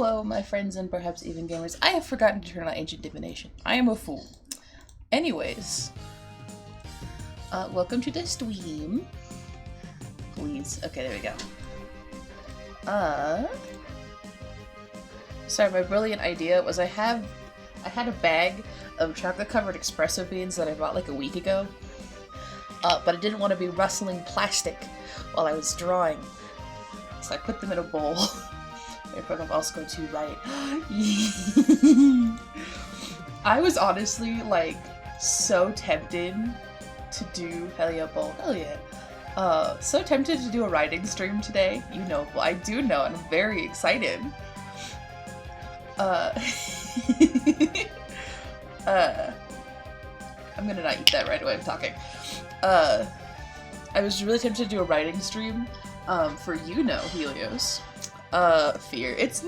Hello, my friends and perhaps even gamers. I have forgotten to turn on ancient divination. I am a fool. Anyways, welcome to the stream. Please. Okay, there we go. Sorry, my brilliant idea was I had a bag of chocolate-covered espresso beans that I bought like a week ago, but I didn't want to be rustling plastic while I was drawing, so I put them in a bowl. Therefore, I'm also going to write. I was honestly like so tempted to do hell yeah, so tempted to do a writing stream today. You know, well, I do know, and I'm very excited. I'm gonna not eat that right away. I'm talking. I was really tempted to do a writing stream, for Helios. Fear. It's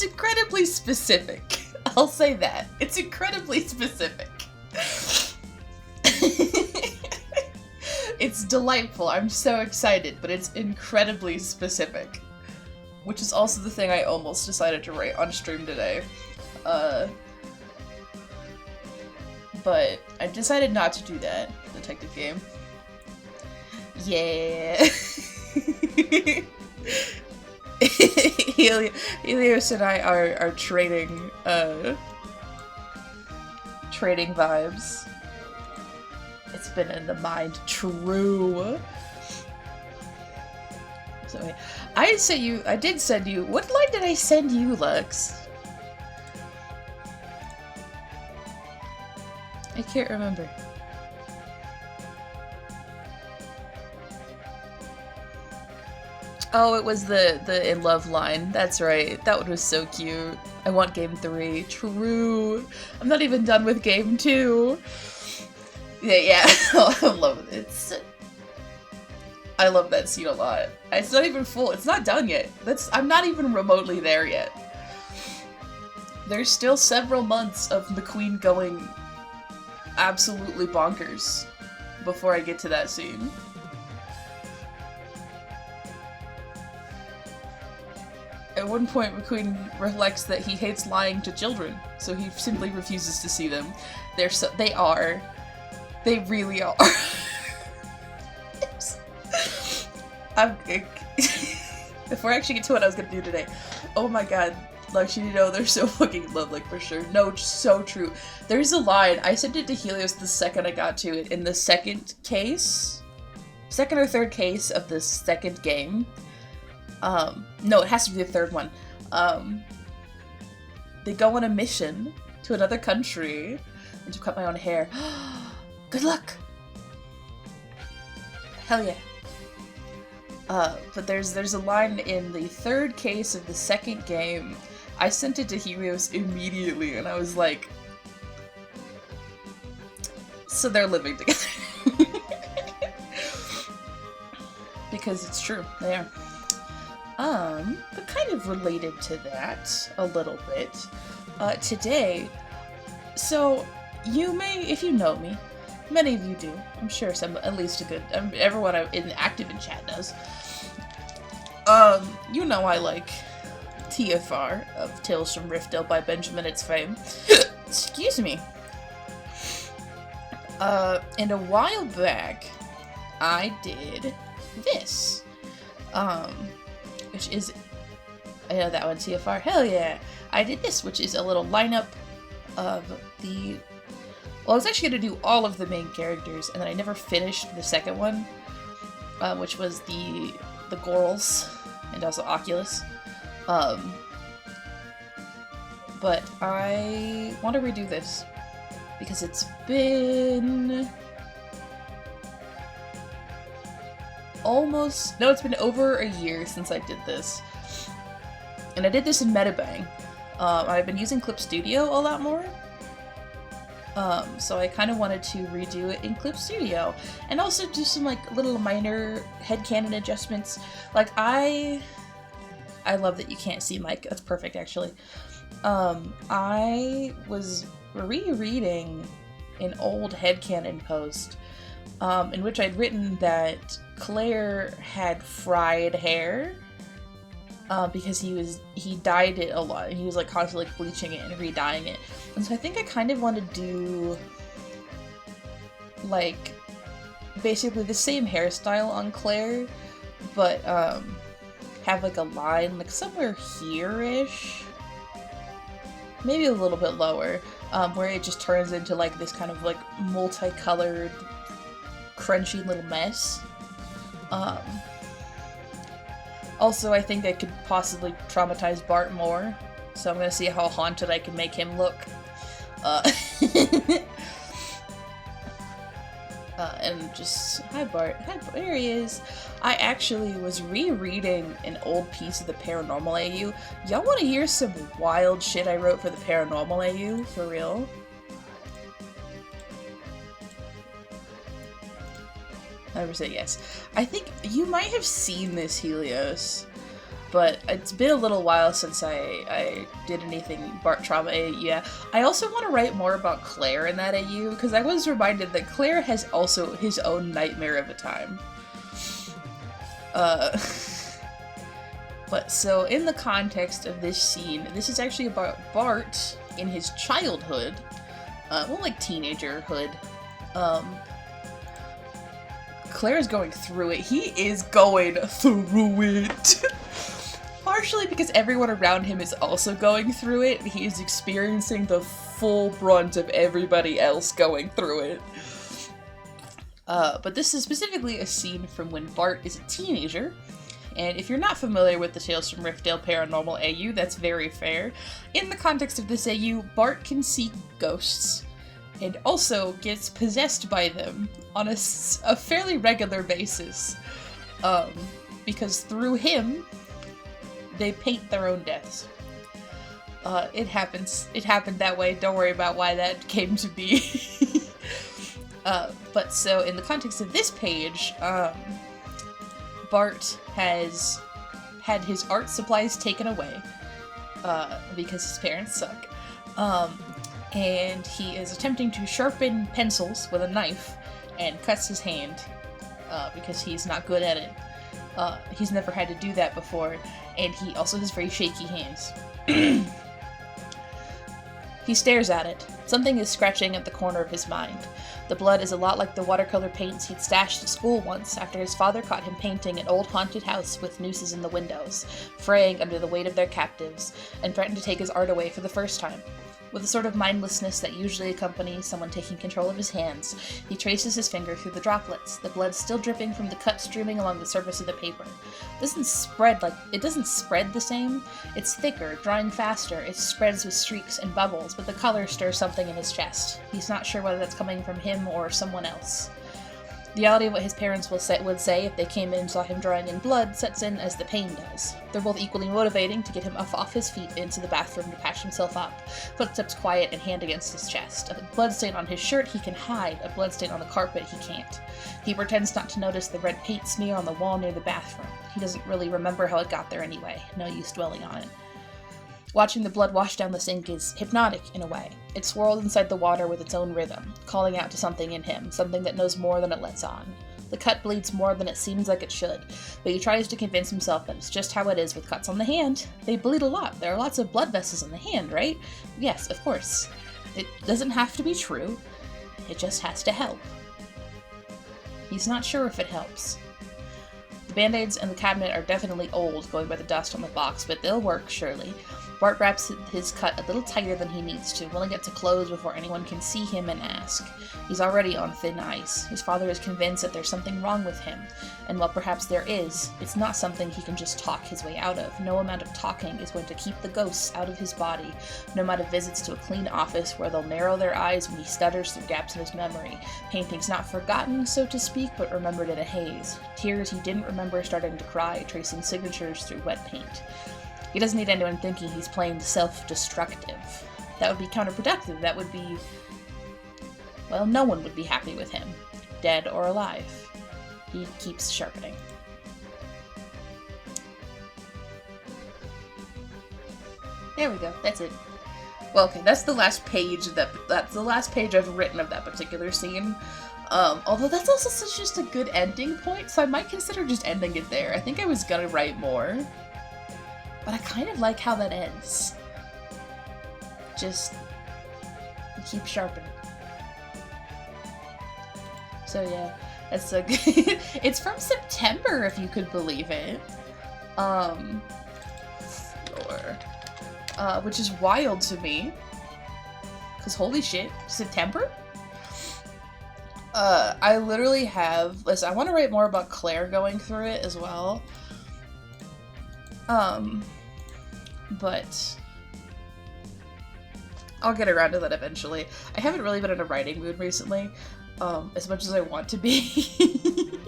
incredibly specific. I'll say that. It's incredibly specific. It's delightful. I'm so excited, but it's incredibly specific. Which is also the thing I almost decided to write on stream today. But I decided not to do that. Detective game. Yeah. Helios and I are trading vibes. It's been in the mind. True. So wait, I did send you, what line did I send you, Lux? I can't remember. Oh, it was the in love line. That's right. That one was so cute. I want game 3. True. I'm not even done with game 2. Yeah. I love it. I love that scene a lot. It's not even full. It's not done yet. I'm not even remotely there yet. There's still several months of McQueen going absolutely bonkers before I get to that scene. At one point, McQueen reflects that he hates lying to children, so he simply refuses to see them. They really are. Before I actually get to what I was gonna do today, oh my god, like, you know, they're so fucking lovely for sure. No, so true. There's a line, I sent it to Helios the second I got to it, in the second or third case of the second game. No, it has to be the third one. They go on a mission to another country and to cut my own hair. Good luck! Hell yeah. But there's a line in the third case of the second game. I sent it to Helios immediately, and I was like, so they're living together. Because it's true, they are. But kind of related to that a little bit, today, so you may, if you know me, many of you do, I'm sure at least everyone active in chat does, you know I like TFR of Tales from Rifdale by Benjamin Its fame. Excuse me. And a while back, I did this, which is, I know that one, TFR, hell yeah! I did this, which is a little lineup of well, I was actually going to do all of the main characters, and then I never finished the second one, which was the Gorals, and also Oculus. But I want to redo this, because it's been it's been over a year since I did this. And I did this in Metabang. I've been using Clip Studio a lot more. So I kind of wanted to redo it in Clip Studio. And also do some like little minor headcanon adjustments. Like I love that you can't see Mike. That's perfect actually. I was rereading an old headcanon post in which I'd written that Claire had fried hair because he dyed it a lot, and he was like constantly like bleaching it and re-dyeing it. And so I think I kind of want to do like basically the same hairstyle on Claire, but have like a line like somewhere here-ish, maybe a little bit lower, where it just turns into like this kind of like multicolored crunchy little mess. Also, I think I could possibly traumatize Bart more, so I'm gonna see how haunted I can make him look. And just, hi Bart, there he is. I actually was rereading an old piece of the Paranormal AU. Y'all want to hear some wild shit I wrote for the Paranormal AU? For real? 100% yes. I think you might have seen this, Helios, but it's been a little while since I did anything Bart Trauma AU. Yeah, I also want to write more about Claire in that AU, because I was reminded that Claire has also his own nightmare of a time. But so in the context of this scene, this is actually about Bart in his childhood, well, like teenagerhood. Claire's going through it. He is going through it. Partially because everyone around him is also going through it, and he is experiencing the full brunt of everybody else going through it. But this is specifically a scene from when Bart is a teenager, and if you're not familiar with the Tales from Riftdale Paranormal AU, that's very fair. In the context of this AU, Bart can see ghosts, and also gets possessed by them on a fairly regular basis, because through him, they paint their own deaths. It happens. It happened that way. Don't worry about why that came to be. But so in the context of this page, Bart has had his art supplies taken away, because his parents suck. And he is attempting to sharpen pencils with a knife and cuts his hand, because he's not good at it. He's never had to do that before, and he also has very shaky hands. He stares at it. Something is scratching at the corner of his mind. The blood is a lot like the watercolor paints he'd stashed at school once after his father caught him painting an old haunted house with nooses in the windows, fraying under the weight of their captives, and threatened to take his art away for the first time. With the sort of mindlessness that usually accompanies someone taking control of his hands, he traces his finger through the droplets, the blood still dripping from the cut streaming along the surface of the paper. It doesn't spread the same. It's thicker, drying faster. It spreads with streaks and bubbles, but the color stirs something in his chest. He's not sure whether that's coming from him or someone else. The reality of what his parents would say if they came in and saw him drawing in blood sets in as the pain does. They're both equally motivating to get him off his feet into the bathroom to patch himself up, footsteps quiet and hand against his chest. A bloodstain on his shirt he can hide, a bloodstain on the carpet he can't. He pretends not to notice the red paint smear on the wall near the bathroom. He doesn't really remember how it got there anyway, no use dwelling on it. Watching the blood wash down the sink is hypnotic in a way. It swirls inside the water with its own rhythm, calling out to something in him, something that knows more than it lets on. The cut bleeds more than it seems like it should, but he tries to convince himself that it's just how it is with cuts on the hand. They bleed a lot. There are lots of blood vessels in the hand, right? Yes, of course. It doesn't have to be true. It just has to help. He's not sure if it helps. The band-aids in the cabinet are definitely old, going by the dust on the box, but they'll work, surely. Bart wraps his cut a little tighter than he needs to, willing it to close before anyone can see him and ask. He's already on thin ice. His father is convinced that there's something wrong with him, and while perhaps there is, it's not something he can just talk his way out of. No amount of talking is going to keep the ghosts out of his body, no amount of visits to a clean office where they'll narrow their eyes when he stutters through gaps in his memory. Paintings not forgotten, so to speak, but remembered in a haze. Tears he didn't remember starting to cry, tracing signatures through wet paint. He doesn't need anyone thinking he's plain self-destructive. That would be counterproductive. That would be... well, no one would be happy with him, dead or alive. He keeps sharpening. There we go. That's it. Well, okay, that's the last page that's the last page I've written of that particular scene. Although that's also such just a good ending point, so I might consider just ending it there. I think I was gonna write more. But I kind of like how that ends. Just keep sharpening. So yeah, that's so good. It's from September, if you could believe it. Which is wild to me. Cause holy shit, September? I literally have, listen, I want to write more about Claire going through it as well. But I'll get around to that eventually. I haven't really been in a writing mood recently, as much as I want to be.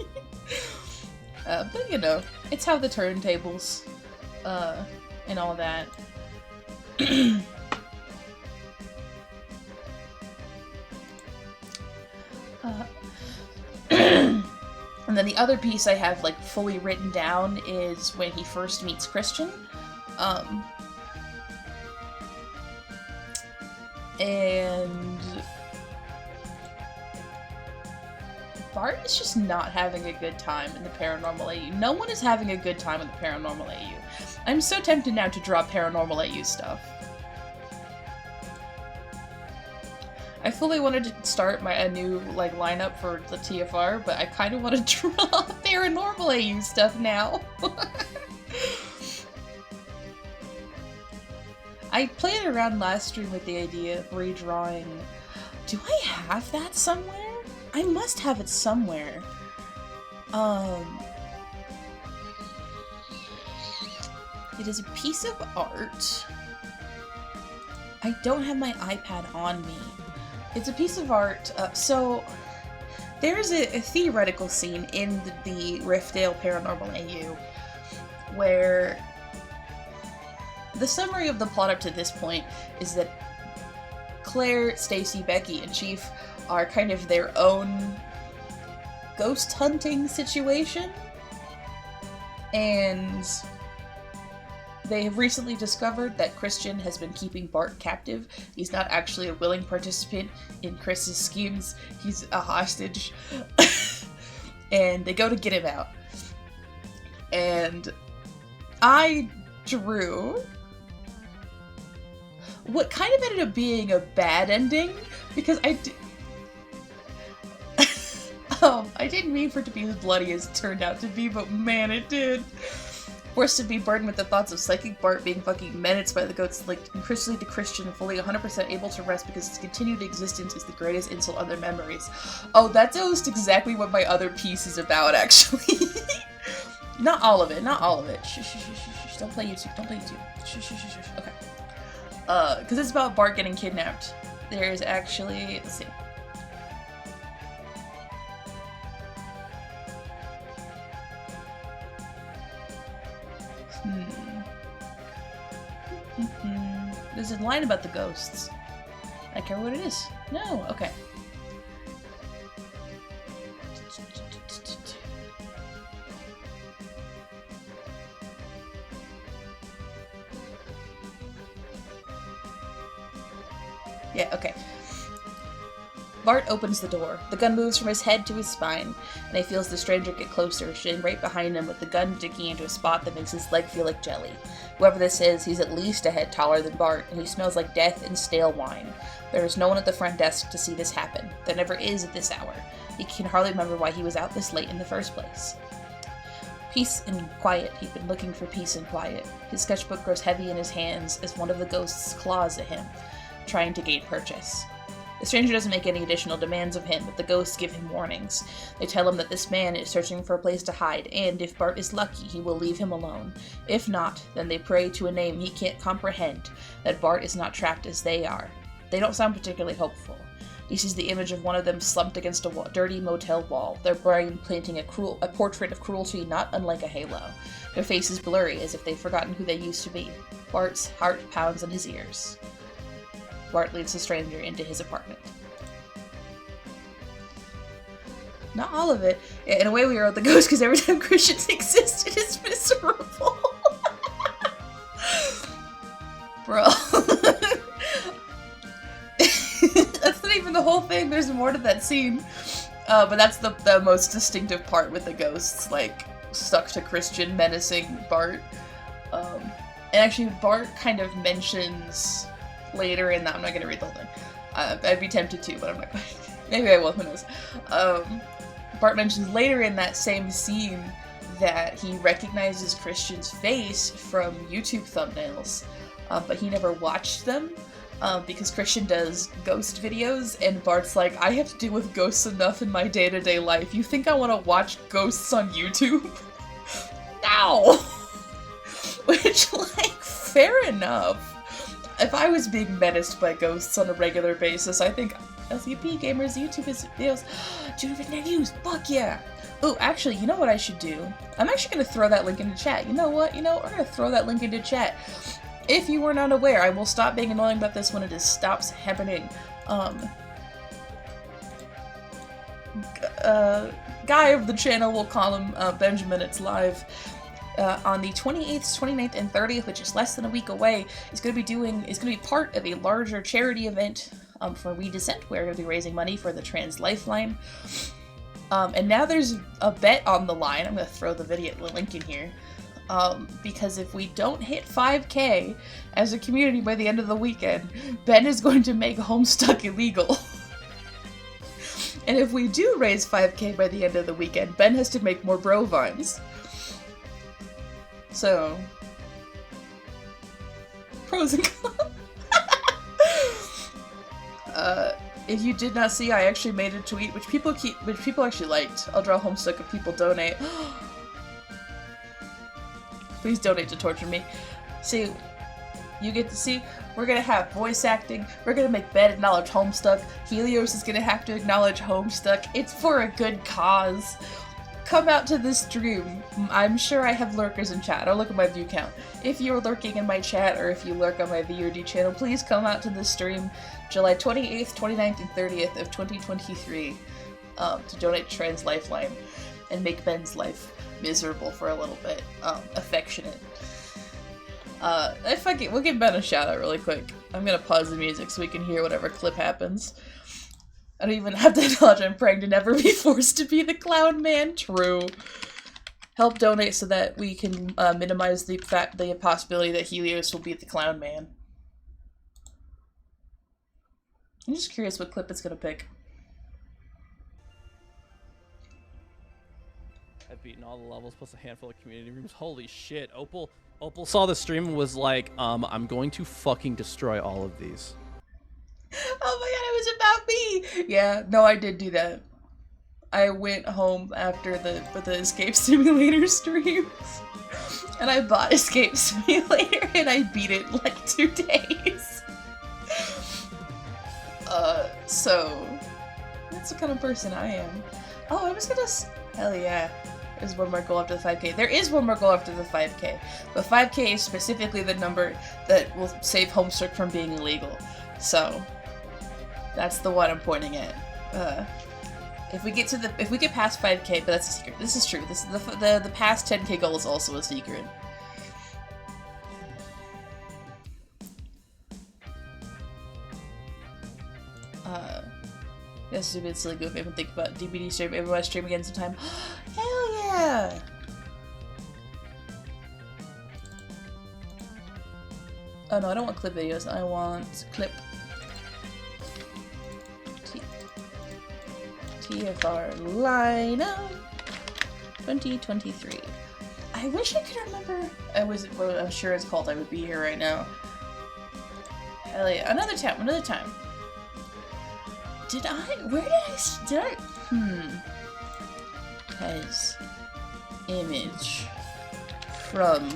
But you know, it's how the turntables, and all that. And then the other piece I have, like, fully written down is when he first meets Christian. And Bart is just not having a good time in the Paranormal AU. No one is having a good time in the Paranormal AU. I'm so tempted now to draw Paranormal AU stuff. I fully wanted to start a new like lineup for the TFR, but I kind of want to draw Paranormal AU stuff now. I played around last stream with the idea of redrawing. Do I have that somewhere? I must have it somewhere. It is a piece of art. I don't have my iPad on me. It's a piece of art, so there's a theoretical scene in the Riftdale Paranormal AU where the summary of the plot up to this point is that Claire, Stacy, Becky, and Chief are kind of their own ghost hunting situation, and they have recently discovered that Christian has been keeping Bart captive. He's not actually a willing participant in Chris's schemes. He's a hostage. And they go to get him out. And I drew what kind of ended up being a bad ending, because I didn't mean for it to be as bloody as it turned out to be, but man, it did. Forced to be burdened with the thoughts of psychic Bart being fucking menaced by the ghosts, linked increasingly to Christian, fully 100% able to rest because his continued existence is the greatest insult on their memories. Oh, that's almost exactly what my other piece is about, actually. Not all of it, not all of it. Shh, shh, shh, shh, shh. Don't play YouTube, don't play YouTube. Shh, shh, shh, shh. Okay. Because it's about Bart getting kidnapped. There's actually, let's see. There's a line about the ghosts. I care what it is. No, okay. Yeah, okay. Bart opens the door. The gun moves from his head to his spine, and he feels the stranger get closer, sitting right behind him with the gun digging into a spot that makes his leg feel like jelly. Whoever this is, he's at least a head taller than Bart, and he smells like death and stale wine. There is no one at the front desk to see this happen. There never is at this hour. He can hardly remember why he was out this late in the first place. Peace and quiet. He'd been looking for peace and quiet. His sketchbook grows heavy in his hands as one of the ghosts claws at him, trying to gain purchase. The stranger doesn't make any additional demands of him, but the ghosts give him warnings. They tell him that this man is searching for a place to hide, and if Bart is lucky, he will leave him alone. If not, then they pray to a name he can't comprehend, that Bart is not trapped as they are. They don't sound particularly hopeful. He sees the image of one of them slumped against a dirty motel wall, their brain planting a portrait of cruelty not unlike a halo. Their faces blurry, as if they've forgotten who they used to be. Bart's heart pounds in his ears. Bart leads the stranger into his apartment. Not all of it. In a way, we wrote the ghost because every time Christians exist, it is miserable. Bro. That's not even the whole thing. There's more to that scene. But that's the most distinctive part with the ghosts, like, stuck to Christian menacing Bart. And actually, Bart kind of mentions later in that, I'm not going to read the whole thing. I'd be tempted to, but I'm not. Maybe I will, who knows. Bart mentions later in that same scene that he recognizes Christian's face from YouTube thumbnails, but he never watched them. Because Christian does ghost videos, and Bart's like, I have to deal with ghosts enough in my day-to-day life. You think I want to watch ghosts on YouTube? No! Which, like, fair enough. If I was being menaced by ghosts on a regular basis, I think LCP gamers, YouTube is videos. Junior news, fuck yeah! Oh, actually, you know what I should do? I'm actually gonna throw that link into chat. You know what? We're gonna throw that link into chat. If you were not aware, I will stop being annoying about this when it just stops happening. Guy of the channel, we'll call him Benjamin, it's live. On the 28th, 29th, and 30th, which is less than a week away, is going to be part of a larger charity event for We Descent. We're going to be raising money for the Trans Lifeline. And now there's a bet on the line. I'm going to throw the link in here. Because if we don't hit 5K as a community by the end of the weekend, Ben is going to make Homestuck illegal. And if we do raise 5K by the end of the weekend, Ben has to make more bro vines. So, pros and cons. If you did not see, I actually made a tweet, which people actually liked. I'll draw Homestuck if people donate. Please donate to torture me. See, you get to see, we're gonna have voice acting, we're gonna make Ben acknowledge Homestuck, Helios is gonna have to acknowledge Homestuck. It's for a good cause. Come out to this stream. I'm sure I have lurkers in chat. I'll look at my view count. If you're lurking in my chat, or if you lurk on my VOD channel, please come out to this stream July 28th, 29th, and 30th of 2023 to donate to Trans Lifeline and make Ben's life miserable for a little bit. Affectionate. Fuck it, we'll give Ben a shout out really quick. I'm gonna pause the music so we can hear whatever clip happens. I don't even have to acknowledge I'm praying to never be forced to be the clown man. True. Help donate so that we can minimize the possibility that Helios will be the clown man. I'm just curious what clip it's gonna pick. I've beaten all the levels plus a handful of community rooms. Holy shit. Opal saw the stream and was like, I'm going to fucking destroy all of these. Oh my god, it was about me! Yeah, no, I did do that. I went home after the Escape Simulator streams, and I bought Escape Simulator, and I beat it in like 2 days. So, that's the kind of person I am. Oh, I was gonna hell yeah. There's one more goal after the 5K. There is one more goal after the 5K. But 5K is specifically the number that will save Homestuck from being illegal. So, that's the one I'm pointing at. If we get past 5K, but that's a secret. This is true. This is the past 10K goal is also a secret. This is a bit silly goof. Even think about DBD stream. Everyone stream again sometime. Hell yeah! Oh no, I don't want clip videos. I want clip. TFR lineup 2023. I wish I could remember. I'm sure it's called. I would be here right now. Hell yeah! Another time. Another time. Did I? Where did I? Has image from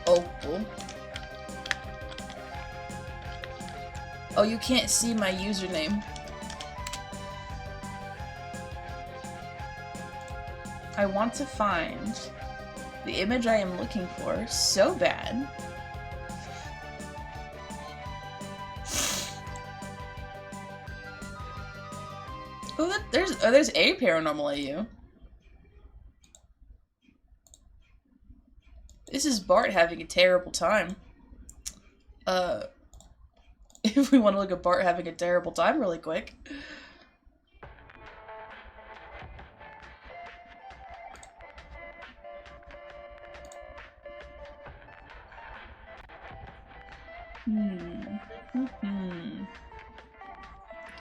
Opal. Oh, you can't see my username. I want to find the image I am looking for so bad. Oh, there's a paranormal AU. This is Bart having a terrible time. If we want to look at Bart having a terrible time really quick.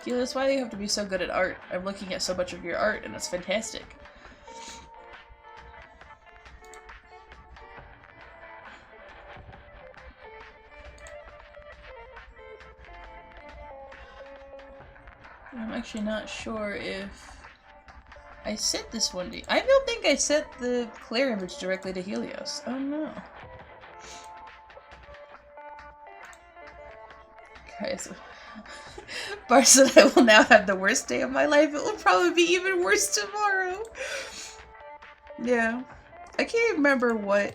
Yeah, that's why you have to be so good at art. I'm looking at so much of your art, and it's fantastic. I'm actually not sure if I sent this one to... I don't think I sent the Claire image directly to Helios. Oh no. Okay, so... Bar said I will now have the worst day of my life. It will probably be even worse tomorrow. Yeah. I can't remember what...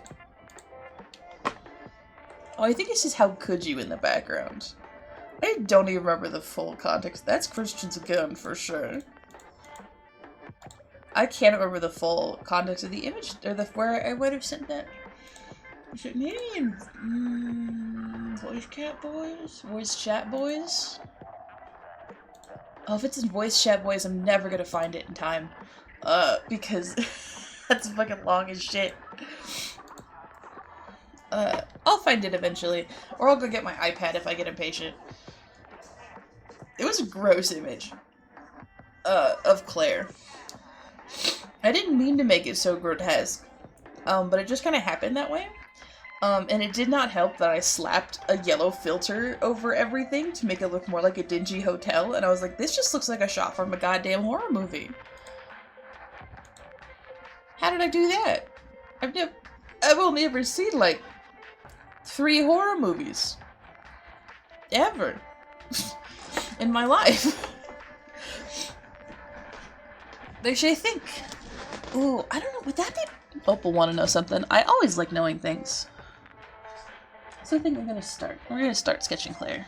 Oh, I think it's just how could you in the background. I don't even remember the full context. That's Christian's gun for sure. I can't remember the full context of the image, or where I would have sent that. Is it maybe in voice chat boys? Voice chat boys? Oh, if it's in voice chat boys, I'm never gonna find it in time. Because that's fucking long as shit. I'll find it eventually. Or I'll go get my iPad if I get impatient. It was a gross image. Of Claire. I didn't mean to make it so grotesque. But it just kind of happened that way. And it did not help that I slapped a yellow filter over everything to make it look more like a dingy hotel. And I was like, this just looks like a shot from a goddamn horror movie. How did I do that? I've only ever seen like 3 horror movies. Ever. In my life. Actually, I think... Ooh, I don't know, would that be... Opal want to know something. I always like knowing things. So I think we're gonna start. We're gonna start sketching Claire.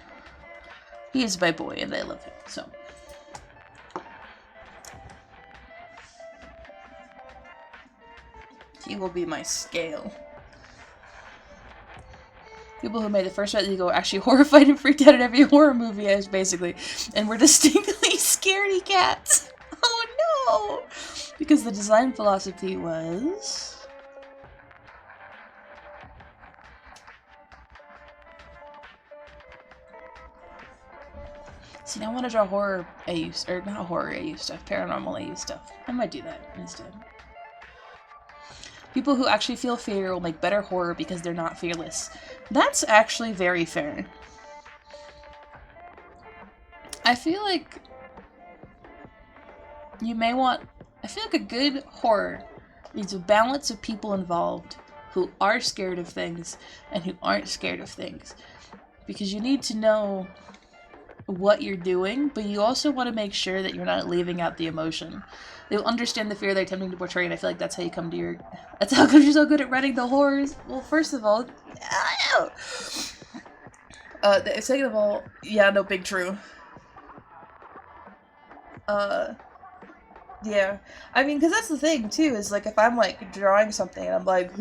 He is my boy and I love him, so... He will be my scale. People who made the first Resident Evil were actually horrified and freaked out at every horror movie, as basically, and were distinctly scaredy cats. Oh no! Because the design philosophy was... See, now I want to draw horror AU, or not horror AU stuff, paranormal AU stuff. I might do that instead. People who actually feel fear will make better horror because they're not fearless. That's actually very fair. I feel like you may want... I feel like a good horror needs a balance of people involved who are scared of things and who aren't scared of things. Because you need to know what you're doing, but you also want to make sure that you're not leaving out the emotion. They'll understand the fear they're attempting to portray, and I feel like that's how you come to your... That's how come you're so good at writing the horrors. Well, first of all... Second of all, yeah, no, big true. Yeah. I mean, because that's the thing, too, is, like, if I'm, like, drawing something, and I'm like,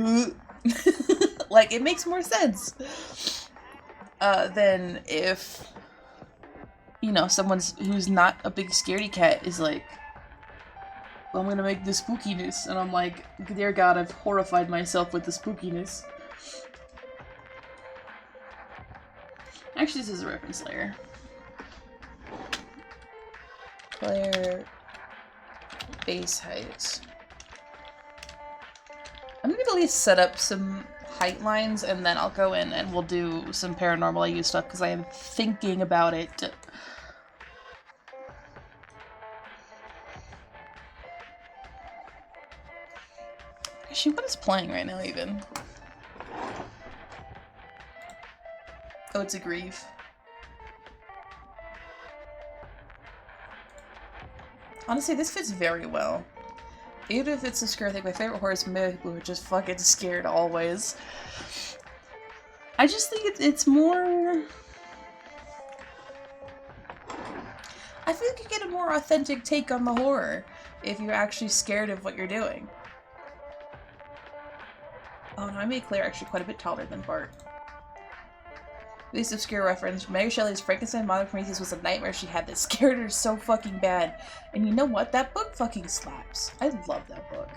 like, it makes more sense. Than if, you know, who's not a big scaredy cat is like, well, I'm gonna make the spookiness, and I'm like, dear God, I've horrified myself with the spookiness. Actually, this is a reference layer. Player base height. I'm gonna at least set up some height lines, and then I'll go in and we'll do some paranormal AU stuff, because I am thinking about it. Actually, what is playing right now, even? Oh, it's a grief. Honestly, this fits very well. Even if it's a scare thing, my favorite horror is people who are just fucking scared always. I just think it's more... I feel like you get a more authentic take on the horror if you're actually scared of what you're doing. Oh no, I made Claire actually quite a bit taller than Bart. Least obscure reference, Mary Shelley's Frankenstein Mother Prometheus was a nightmare she had that scared her so fucking bad. And you know what? That book fucking slaps. I love that book.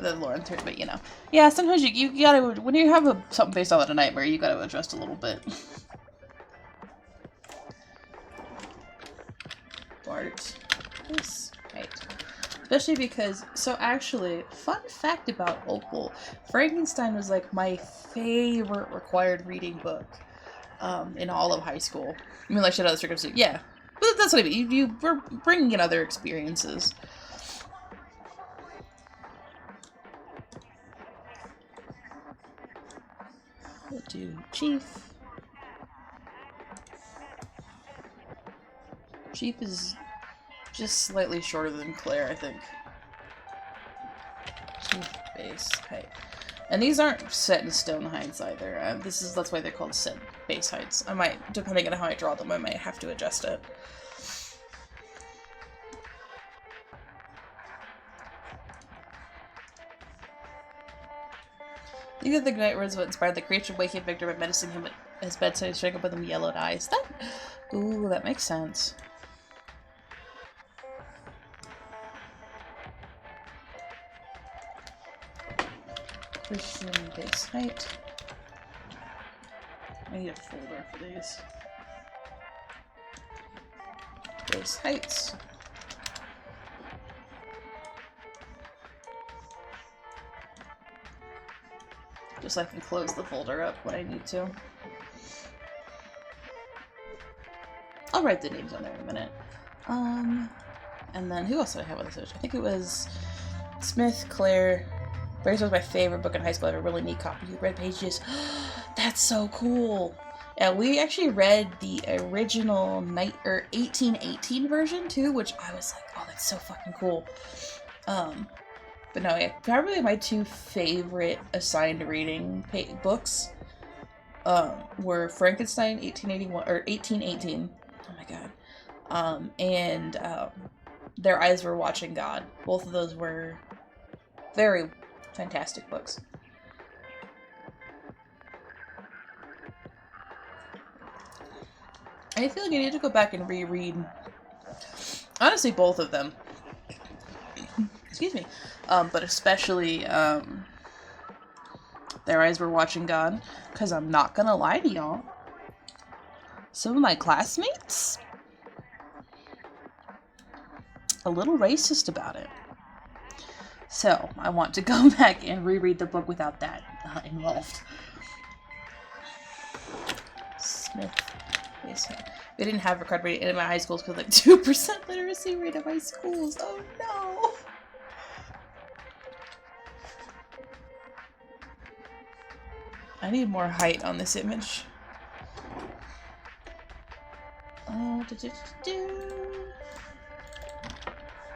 the Lauren through, but you know. Yeah, sometimes you gotta, when you have something based on a nightmare, you gotta adjust a little bit. Bart. Right. Especially because, so actually, fun fact about Opal, Frankenstein was like my favorite required reading book in all of high school. I mean, like shit out of the circumstance. Yeah. But that's what I mean. You were bringing in other experiences. We'll do Chief. Chief is just slightly shorter than Claire, I think. Chief base height. And these aren't set in stone heights either. That's why they're called set base heights. I might, depending on how I draw them, I might have to adjust it. Think of the night words what inspired the creature waking Victor by menacing him at his bedside, showing up with him yellowed eyes. Ooh, that makes sense. Christian base height. I need a folder for these. Base heights. Just so I can close the folder up when I need to. I'll write the names on there in a minute. And then who else did I have on this page? I think it was Smith, Claire. Brace was my favorite book in high school. I have a really neat copy of Red Pages. That's so cool. Yeah, we actually read the original 1818 version too, which I was like, oh, that's so fucking cool. But no, yeah, probably my two favorite assigned reading books were Frankenstein 1881 or 1818. Oh my god. And Their Eyes Were Watching God. Both of those were very fantastic books. I feel like I need to go back and reread, honestly, both of them. Excuse me. But especially Their Eyes Were Watching God, because I'm not gonna lie to y'all, some of my classmates a little racist about it. So, I want to go back and reread the book without that involved. Smith. We didn't have required reading in my high schools because like 2% literacy rate in my schools. Oh no! I need more height on this image.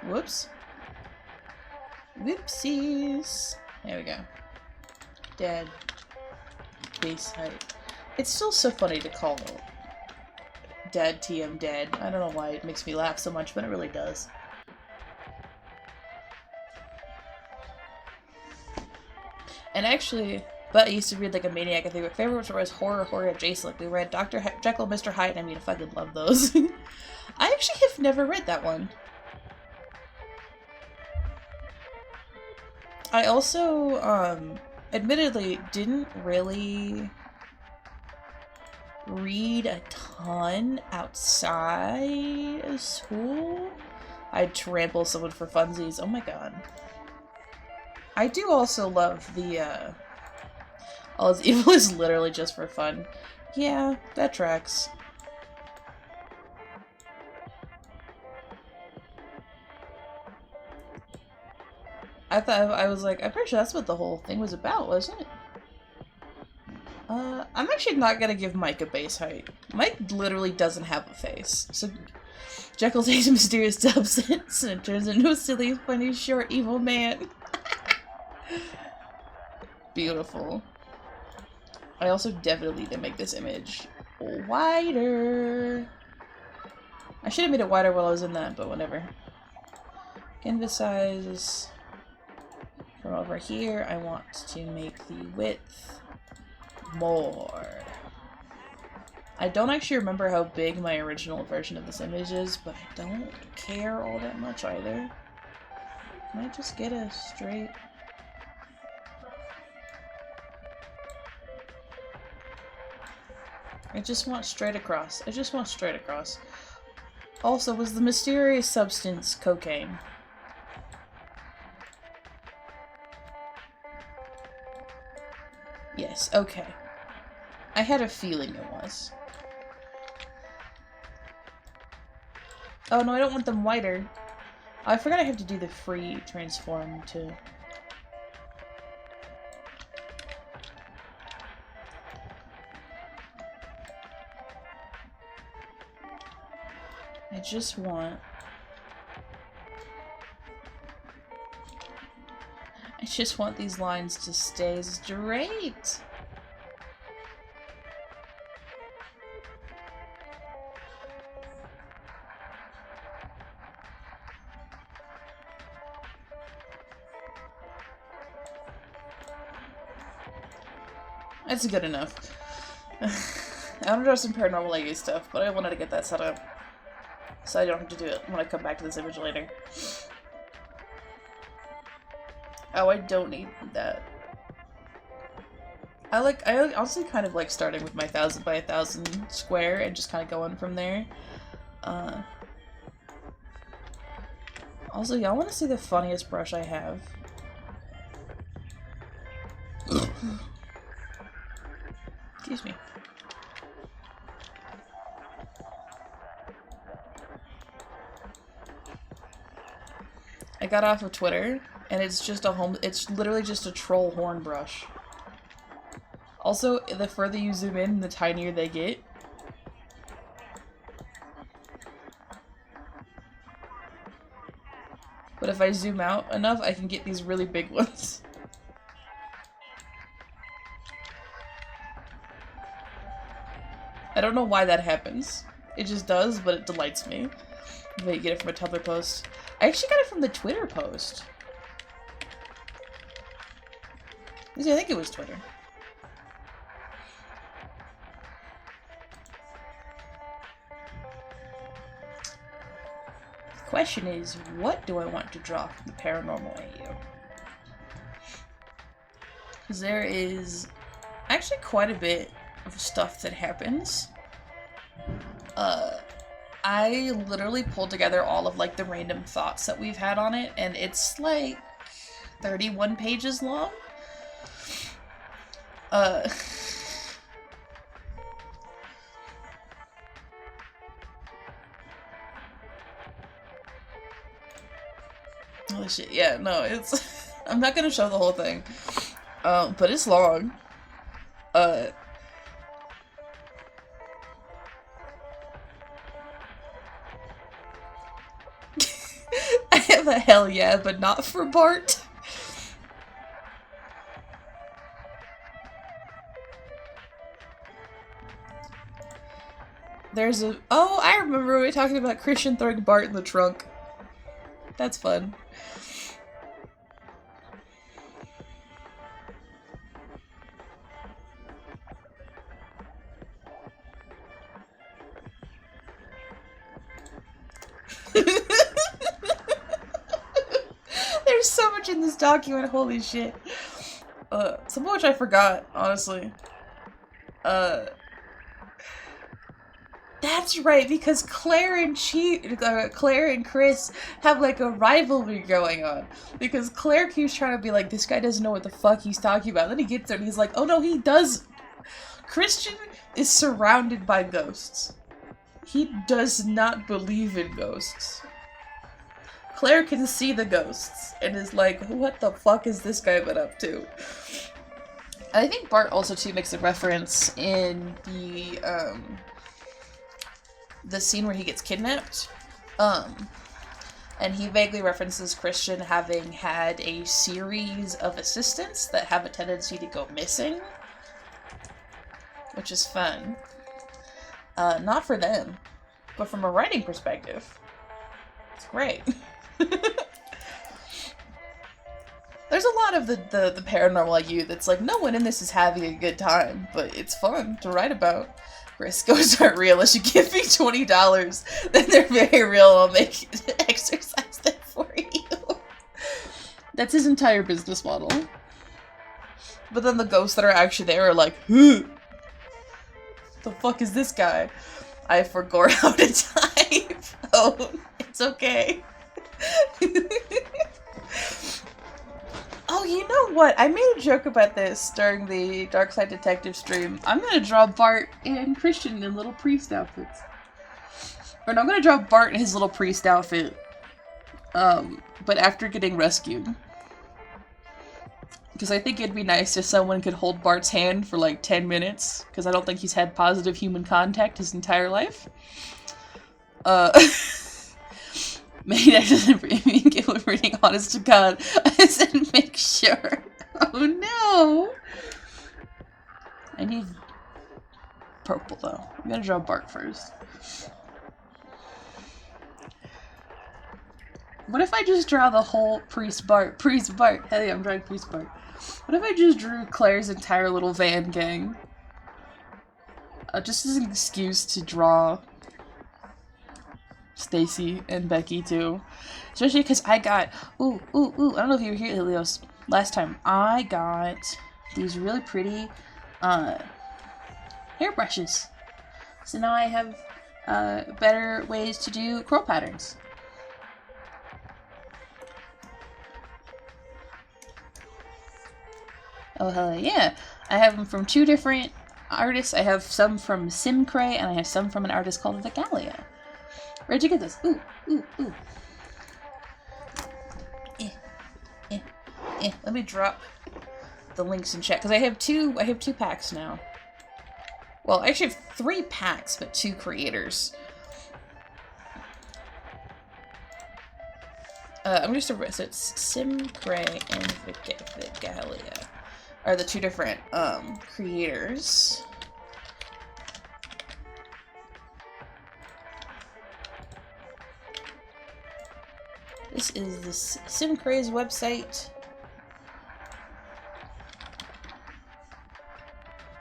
Whoops. Whoopsies. There we go. Dead. Base height. It's still so funny to call it Dead TM Dead. I don't know why it makes me laugh so much, but it really does. And actually, but I used to read like a maniac. I think my favorite was horror adjacent. Like we read Dr. Jekyll, Mr. Hyde. I mean, I fucking love those. I actually have never read that one. I also, admittedly, didn't really read a ton outside of school. I'd trample someone for funsies. Oh my god. I do also love the, All Is Evil is literally just for fun. Yeah, that tracks. I thought, I was like, I'm pretty sure that's what the whole thing was about, wasn't it? I'm actually not gonna give Mike a base height. Mike literally doesn't have a face. So, Jekyll takes a mysterious substance and turns into a silly, funny, short, evil man. Beautiful. I also definitely need to make this image wider. I should have made it wider while I was in that, but whatever. Canvas size. From over here, I want to make the width more. I don't actually remember how big my original version of this image is, but I don't care all that much either. Can I just get a straight... I just want straight across. I just want straight across. Also, was the mysterious substance cocaine? Yes, okay. I had a feeling it was. Oh no, I don't want them whiter. I forgot I have to do the free transform too. I just want... I just want these lines to stay straight. That's good enough. I want to draw some paranormal AU stuff, but I wanted to get that set up so I don't have to do it when I come back to this image later. Oh, I don't need that. I honestly kind of like starting with my 1000 by 1000 square and just kind of going from there. Also, y'all want to see the funniest brush I have? Excuse me. I got off of Twitter, and it's just it's literally just a troll horn brush. Also, the further you zoom in, the tinier they get. But if I zoom out enough, I can get these really big ones. I don't know why that happens. It just does, but it delights me. But you get it from a Tumblr post. I actually got it from the Twitter post. I think it was Twitter. The question is, what do I want to draw from the paranormal AU? Because there is actually quite a bit of stuff that happens. I literally pulled together all of like the random thoughts that we've had on it, and it's like 31 pages long. Holy shit, yeah, no, it's I'm not gonna show the whole thing. But it's long. I have a hell yeah, but not for Bart. There's a- oh, I remember we were talking about Christian throwing Bart in the trunk. That's fun. There's so much in this document, holy shit. Some of which I forgot, honestly. That's right, because Claire and Chris have like a rivalry going on. Because Claire keeps trying to be like, this guy doesn't know what the fuck he's talking about. Then he gets there and he's like, oh no, he does. Christian is surrounded by ghosts. He does not believe in ghosts. Claire can see the ghosts and is like, what the fuck is this guy been up to? And I think Bart also too makes a reference in the scene where he gets kidnapped. And he vaguely references Christian having had a series of assistants that have a tendency to go missing. Which is fun. Not for them, but from a writing perspective, it's great. There's a lot of the paranormal IU that's like, no one in this is having a good time, but it's fun to write about. Risk ghosts aren't real. Unless you give me $20, then they're very real. I'll make exercise them for you. That's his entire business model. But then the ghosts that are actually there are like, huh. The fuck is this guy? I forgot how to type. Oh, it's okay. Oh, you know what? I made a joke about this during the Dark Side Detective stream. I'm gonna draw Bart and Christian in little priest outfits. Or no, I'm gonna draw Bart in his little priest outfit. But after getting rescued. Because I think it'd be nice if someone could hold Bart's hand for like 10 minutes. Because I don't think he's had positive human contact his entire life. Maybe that doesn't give a reading, honest to God. I said make sure. Oh no! I need purple though. I'm gonna draw Bart first. What if I just draw the whole Priest Bart? Priest Bart! Hey, I'm drawing Priest Bart. What if I just drew Claire's entire little van gang? Just as an excuse to draw Stacy and Becky too. Especially because I got, ooh, I don't know if you were here, Helios, last time. I got these really pretty, hairbrushes. So now I have, better ways to do curl patterns. Oh, hell yeah. I have them from 2 different artists. I have some from Simcray, and I have some from an artist called Vigalia. Where'd you get this? Ooh. Let me drop the links in chat, because I have two packs now. Well, I actually have 3 packs, but 2 creators. I'm just so it's Simcray and Vigalia are the 2 different creators. This is the Simcray's website.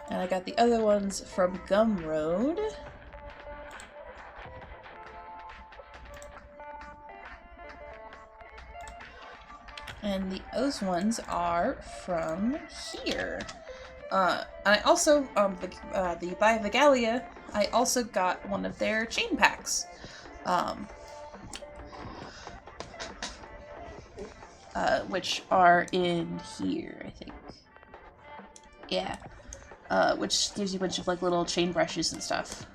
And I got the other ones from Gumroad. And those ones are from here. And I also, the by Vigalia, I also got one of their chain packs. Which are in here, I think. Yeah. Which gives you a bunch of like little chain brushes and stuff.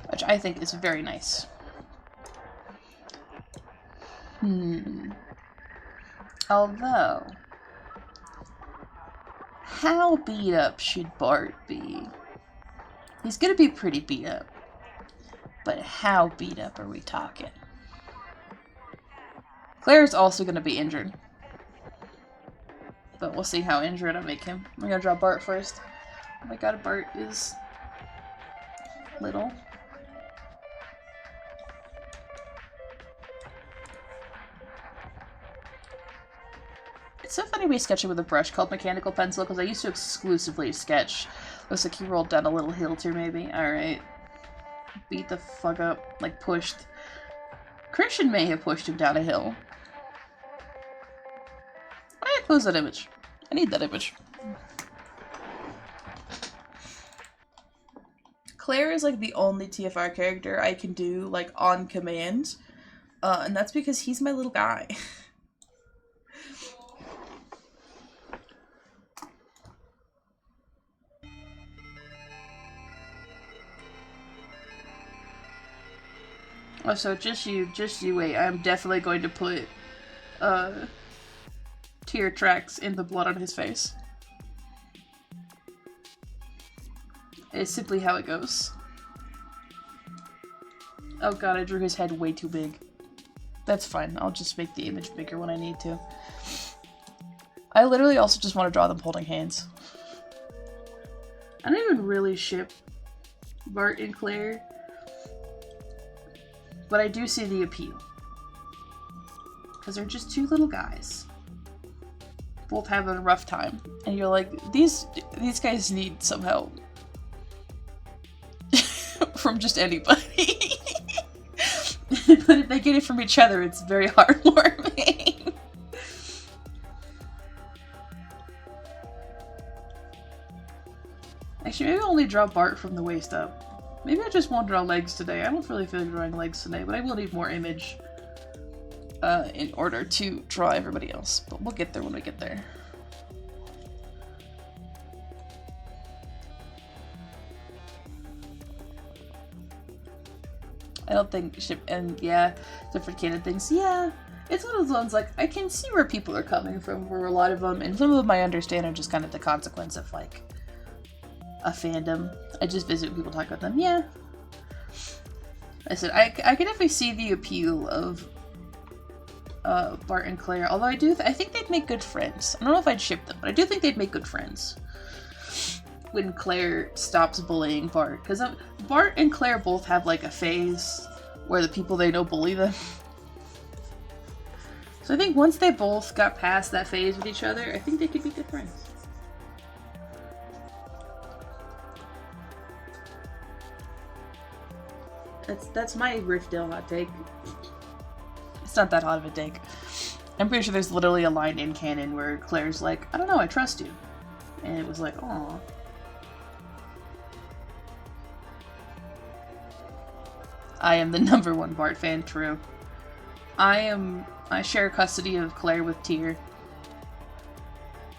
Which I think is very nice. Although, how beat up should Bart be? He's gonna be pretty beat up. But how beat up are we talking? Claire's also gonna be injured. But we'll see how injured I make him. I'm gonna draw Bart first. Oh my god, Bart is little. It's so funny we sketch it with a brush called mechanical pencil, because I used to exclusively sketch. Looks like he rolled down a little hill too, maybe. Alright. Beat the fuck up. Like, pushed. Christian may have pushed him down a hill. Why did I close that image? I need that image. Claire is, like, the only TFR character I can do, like, on command. And that's because he's my little guy. Oh, so just you wait. I'm definitely going to put, tear tracks in the blood on his face. It's simply how it goes. Oh god, I drew his head way too big. That's fine, I'll just make the image bigger when I need to. I literally also just want to draw them holding hands. I don't even really ship Bart and Claire. But I do see the appeal. Because they're just 2 little guys. Both having a rough time. And you're like, these guys need some help. From just anybody. But if they get it from each other, it's very heartwarming. only draw Bart from the waist up. Maybe I just won't draw legs today. I don't really feel like drawing legs today, but I will need more image in order to draw everybody else. But we'll get there when we get there. I don't think and yeah, different canon things. Yeah, it's one of those ones, like, I can see where people are coming from for a lot of them, and some of them I understand are just kind of the consequence of, like, a fandom. I just visit people, talk about them. Yeah. I said, I can definitely see the appeal of Bart and Claire, although I think they'd make good friends. I don't know if I'd ship them, but I do think they'd make good friends when Claire stops bullying Bart, because Bart and Claire both have, like, a phase where the people they know bully them. So I think once they both got past that phase with each other, I think they could be good friends. That's my Rifdale hot take. It's not that hot of a take. I'm pretty sure there's literally a line in canon where Claire's like, I don't know, I trust you. And it was like, aw. I am the #1 Bart fan, true. I share custody of Claire with Tyr.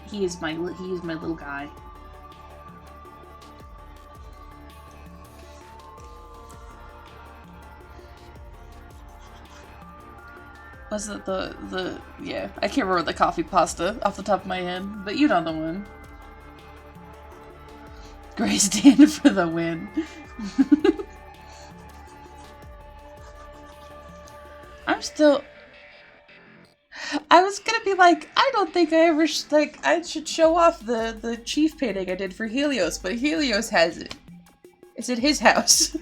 He is my little guy. Was it yeah, I can't remember the coffee pasta off the top of my head, but you know the one. Gray stand for the win. I was gonna be like, I don't think I ever I should show off the chief painting I did for Helios, but Helios has it. It's at his house.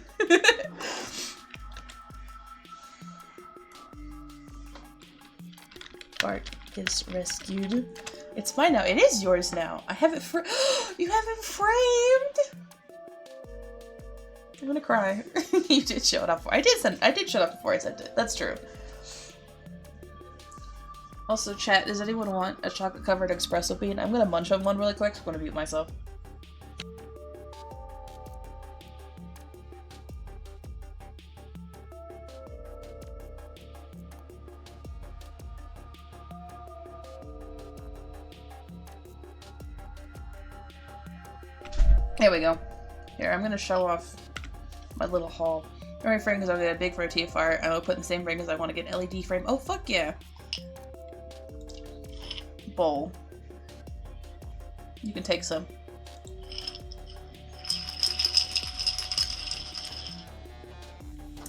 Bart is rescued. It's mine now. It is yours now. I have it you have it framed. I'm gonna cry. You did show it off. I did show it off before I sent it. That's true. Also, chat, does anyone want a chocolate-covered espresso bean? I'm gonna munch on one really quick. I'm gonna mute myself. There we go. Here, I'm gonna show off my little haul. My frame is I'll get a big photo TFR. I will put in the same ring as I want to get an LED frame. Oh, fuck yeah! Bowl. You can take some.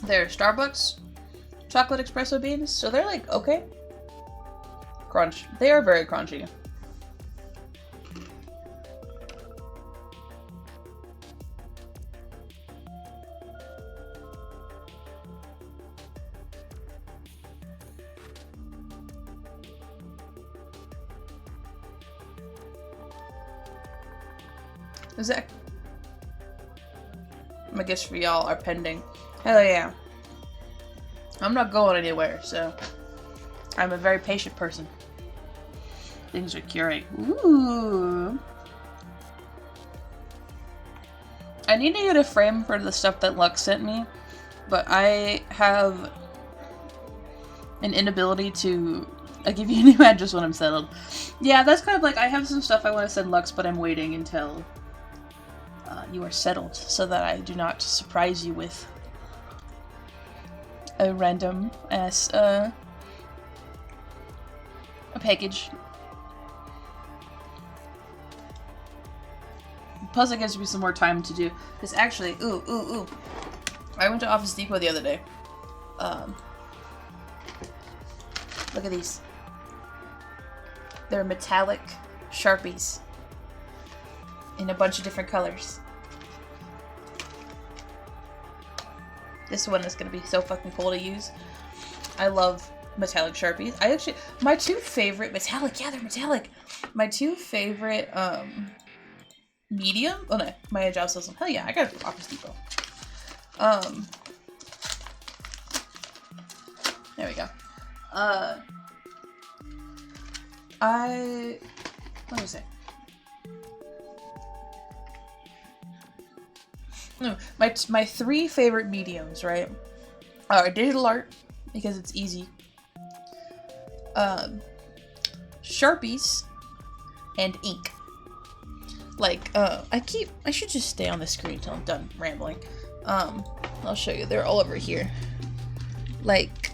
They're Starbucks chocolate espresso beans, so they're like, okay. Crunch. They are very crunchy. Is that my gifts for y'all are pending? Hell yeah. I'm not going anywhere, so I'm a very patient person. Things are curate. Ooh. I need to get a frame for the stuff that Lux sent me, but I have an inability to give you a new address when I'm settled. Yeah, that's kind of like, I have some stuff I want to send Lux, but I'm waiting until you are settled so that I do not surprise you with a random ass a package. Plus, it gives me some more time to do. Because actually, ooh. I went to Office Depot the other day. Look at these. They're metallic Sharpies in a bunch of different colors. This one is gonna be so fucking cool to use. I love metallic Sharpies. My two favorite metallic, yeah, they're metallic. My two favorite medium. Oh no, my job sells them. Hell yeah, I got it from Office Depot. There we go. What do I say? No, my three favorite mediums, right, are digital art, because it's easy, Sharpies, and ink. Like, I should just stay on the screen until I'm done rambling. I'll show you. They're all over here. Like,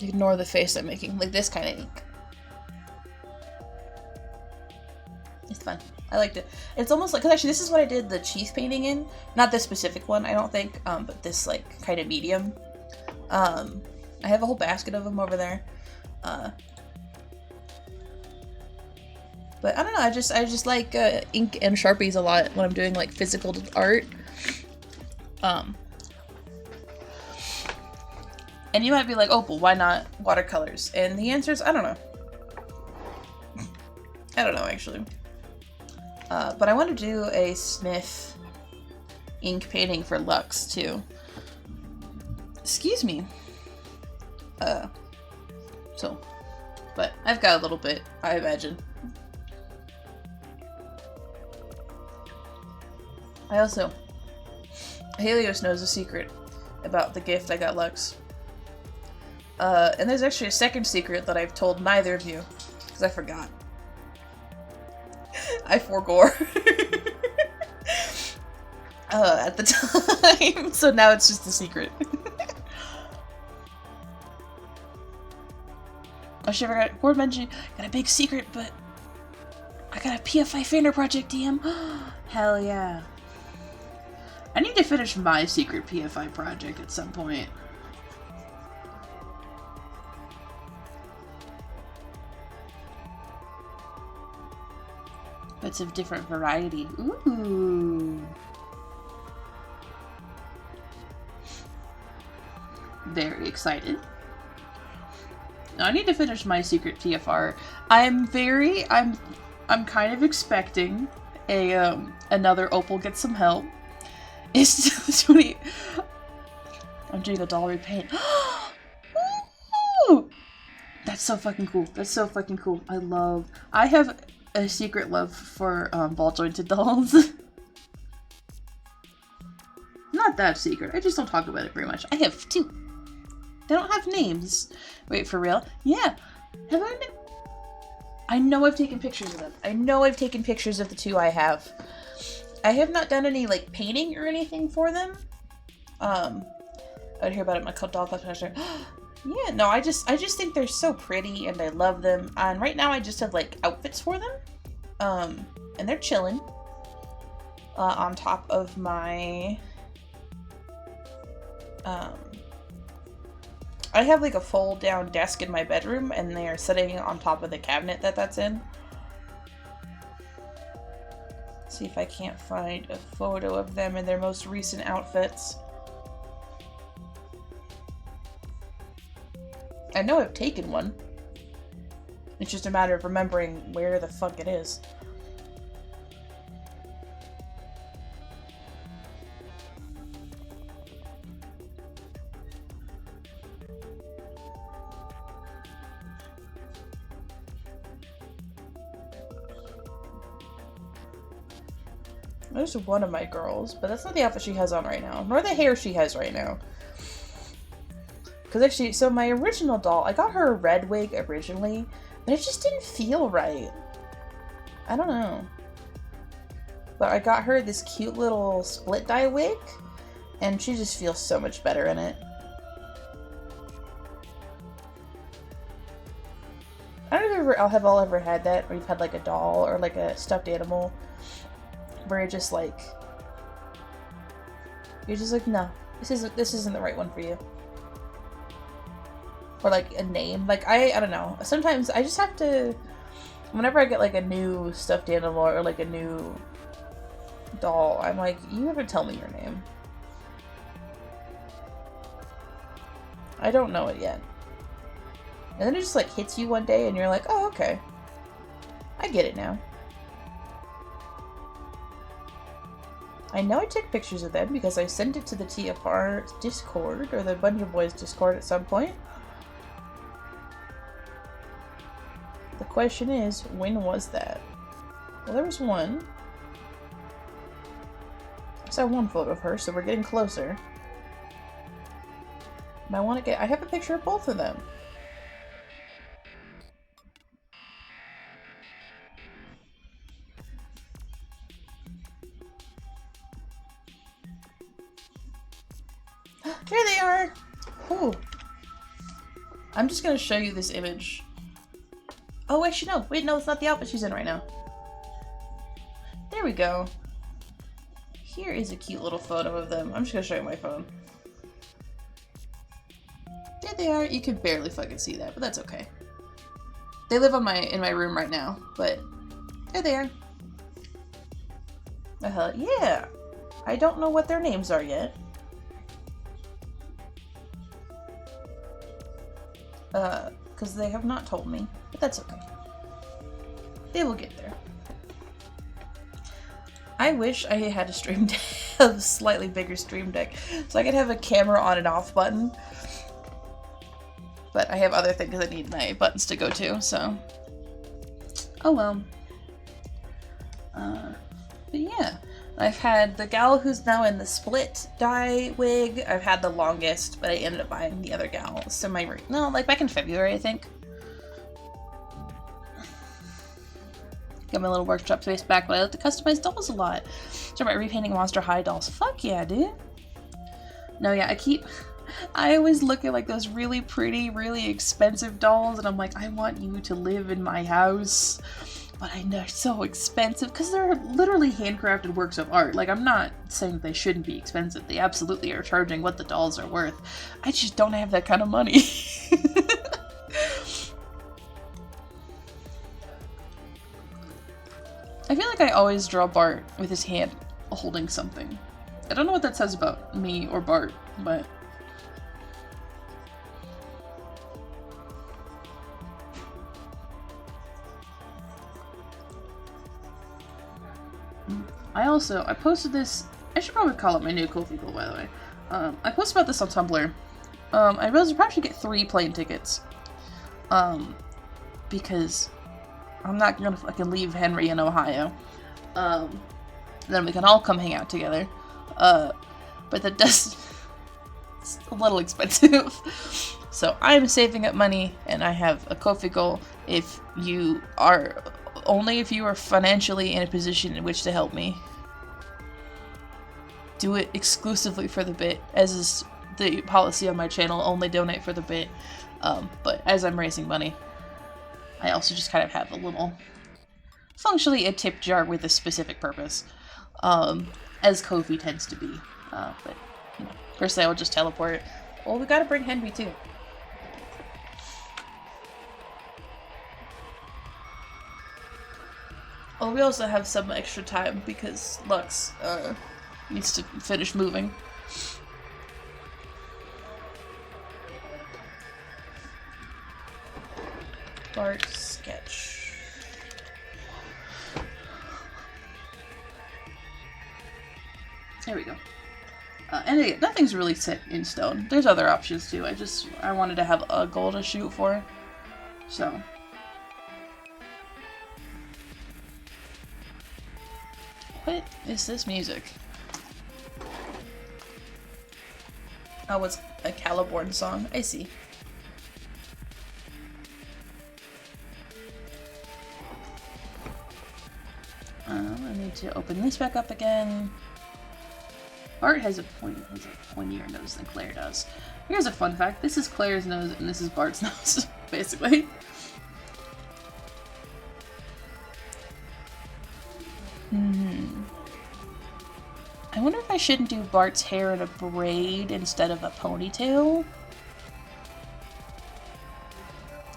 ignore the face I'm making. Like this kind of ink. It's fun. I liked it. It's almost like, cause actually this is what I did the chief painting in. Not this specific one, I don't think, but this like kind of medium. I have a whole basket of them over there. But I don't know, I just like ink and Sharpies a lot when I'm doing like physical art. And you might be like, oh, well, why not watercolors? And the answer is, I don't know. I don't know, actually. But I want to do a Smith ink painting for Lux, too. Excuse me. But I've got a little bit, I imagine. Helios knows a secret about the gift I got Lux. And there's actually a second secret that I've told neither of you, because I forgot. I forgore. At the time, so now it's just a secret. I should have forgot. Gord mentioned, got a big secret, but I got a PFI Fander project, DM. Hell yeah. I need to finish my secret PFI project at some point. It's of different variety. Ooh. Very excited. Now I need to finish my secret TFR. I'm kind of expecting another Opal Get Some Help. It's 20. I'm doing a doll repaint. Ooh! That's so fucking cool. That's so fucking cool. I have a secret love for ball jointed dolls. Not that secret. I just don't talk about it very much. I have two. They don't have names. Wait, for real? Yeah. Have I know I've taken pictures of them. I know I've taken pictures of the two I have. I have not done any like painting or anything for them. I'd hear about it in my doll collection. Yeah, no, I just think they're so pretty and I love them. And right now I just have like outfits for them. And they're chilling on top of my I have like a fold down desk in my bedroom and they are sitting on top of the cabinet that's in. See if I can't find a photo of them in their most recent outfits. I know I've taken one. It's just a matter of remembering where the fuck it is. There's one of my girls, but that's not the outfit she has on right now, nor the hair she has right now. Because actually, so my original doll, I got her a red wig originally, but it just didn't feel right. I don't know. But I got her this cute little split dye wig, and she just feels so much better in it. I don't know if I've all ever had that, where you've had like a doll or like a stuffed animal, where you're just like, no, this isn't the right one for you. Or like a name, like I don't know. Sometimes I just have to, whenever I get like a new stuffed animal or like a new doll, I'm like, you have to tell me your name. I don't know it yet. And then it just like hits you one day and you're like, oh, okay. I get it now. I know I took pictures of them because I sent it to the TFR Discord, or the Bunny Boys Discord at some point. The question is, when was that? Well, there was one. I saw one photo of her, so we're getting closer. And I have a picture of both of them. Here they are! Ooh. I'm just gonna show you this image. Oh, actually, no. Wait, no, it's not the outfit she's in right now. There we go. Here is a cute little photo of them. I'm just gonna show you my phone. There they are. You can barely fucking see that, but that's okay. They live on in my room right now, but there they are. Yeah. I don't know what their names are yet. Because they have not told me, but that's okay. They will get there. I wish I had a stream deck, a slightly bigger stream deck, so I could have a camera on and off button. But I have other things that need my buttons to go to, so. Oh well. But yeah. I've had the gal who's now in the split dye wig. I've had the longest, but I ended up buying the other gal. So like back in February, I think. Got my little workshop space back, but I like to customize dolls a lot. So about repainting Monster High dolls. Fuck yeah, dude. No, yeah, I always look at like those really pretty, really expensive dolls, and I'm like, I want you to live in my house. But I know they're so expensive because they're literally handcrafted works of art. Like, I'm not saying they shouldn't be expensive. They absolutely are charging what the dolls are worth. I just don't have that kind of money. I feel like I always draw Bart with his hand holding something. I don't know what that says about me or Bart, but... I posted this, I should probably call it my new Ko-fi goal, by the way. I posted about this on Tumblr. I realized I probably should get 3 plane tickets. Because I'm not gonna fucking leave Henry in Ohio. Then we can all come hang out together. But that does, it's a little expensive. So I'm saving up money, and I have a Ko-fi goal. Only if you are financially in a position in which to help me. Do it exclusively for the bit, as is the policy on my channel, only donate for the bit. But as I'm raising money, I also just kind of have a little, functionally a tip jar with a specific purpose, as Ko-fi tends to be. But, you know, personally I will just teleport. Well, we gotta bring Henry too. Oh, we also have some extra time because Lux needs to finish moving. Bart sketch. There we go. And again, nothing's really set in stone. There's other options too. I wanted to have a goal to shoot for. So. What is this music? Oh, it's a Caliborn song. I see. I need to open this back up again. Bart has a pointier nose than Claire does. Here's a fun fact. This is Claire's nose and this is Bart's nose, basically. I wonder if I shouldn't do Bart's hair in a braid instead of a ponytail.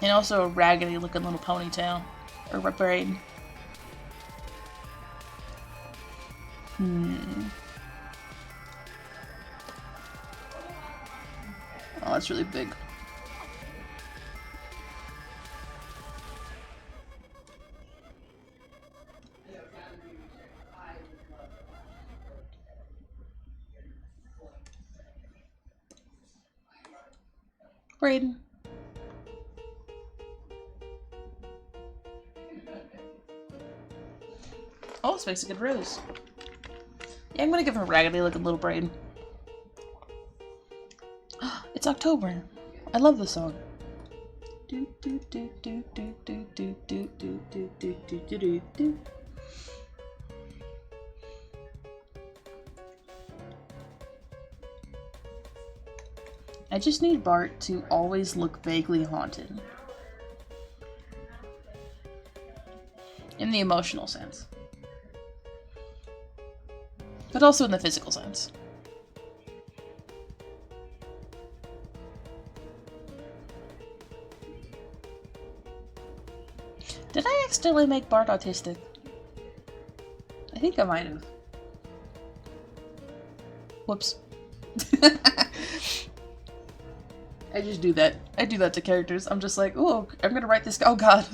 And also a raggedy looking little ponytail. Or a braid. Oh, that's really big. Braid. This makes a good rose. Yeah, I'm gonna give him a raggedy looking little brain. It's October. I love this song. I just need Bart to always look vaguely haunted. In the emotional sense. But also in the physical sense. Did I accidentally make Bart autistic? I think I might have. Whoops. I just do that. I do that to characters. I'm just like, oh, I'm gonna write this. Oh god,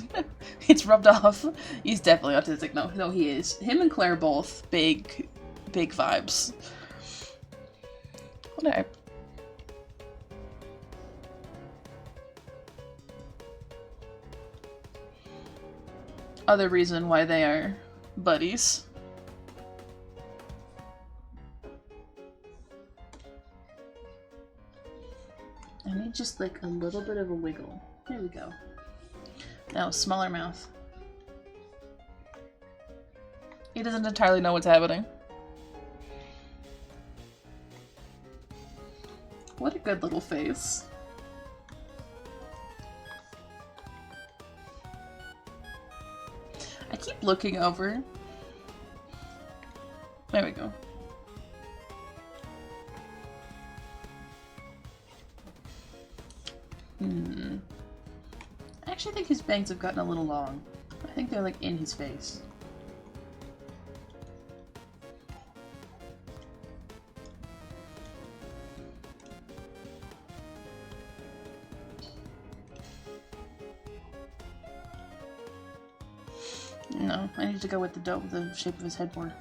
it's rubbed off. He's definitely autistic. No, he is. Him and Claire both big vibes. Whatever. Other reason why they are buddies. I need just like a little bit of a wiggle. There we go. Now, smaller mouth. He doesn't entirely know what's happening. What a good little face. I keep looking over. There we go. I actually think his bangs have gotten a little long. I think they're like in his face. No, I need to go with the shape of his headboard.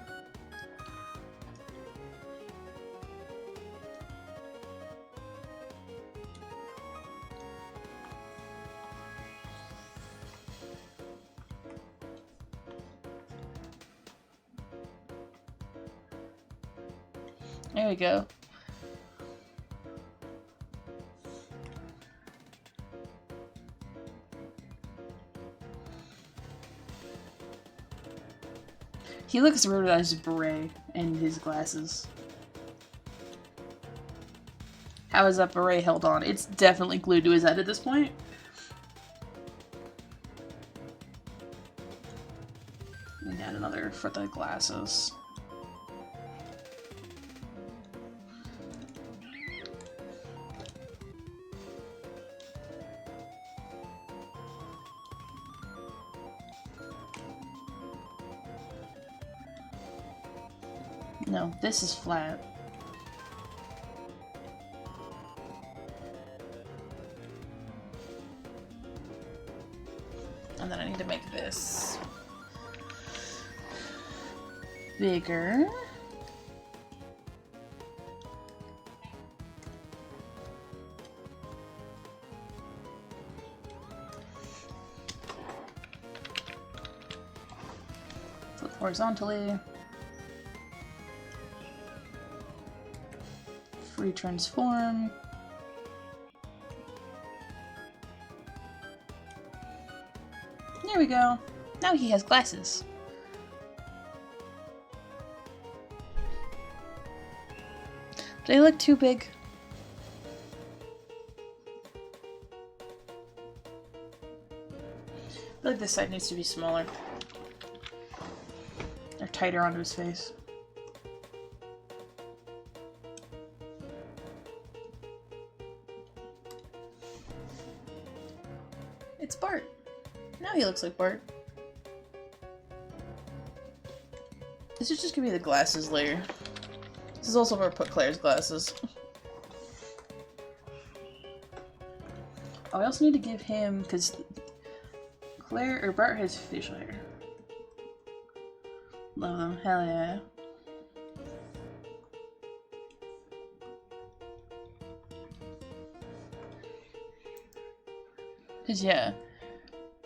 There we go. He looks rude without his beret and his glasses. How is that beret held on? It's definitely glued to his head at this point. And add another for the glasses. No, this is flat. And then I need to make this bigger. Flip horizontally. Retransform. There we go. Now he has glasses. Do they look too big? I feel like this side needs to be smaller. Or tighter onto his face. It's Bart. Now he looks like Bart. This is just gonna be the glasses layer. This is also where I put Claire's glasses. Oh, I also need to give him, because Claire or Bart has facial hair. Love them, hell yeah. Cause yeah,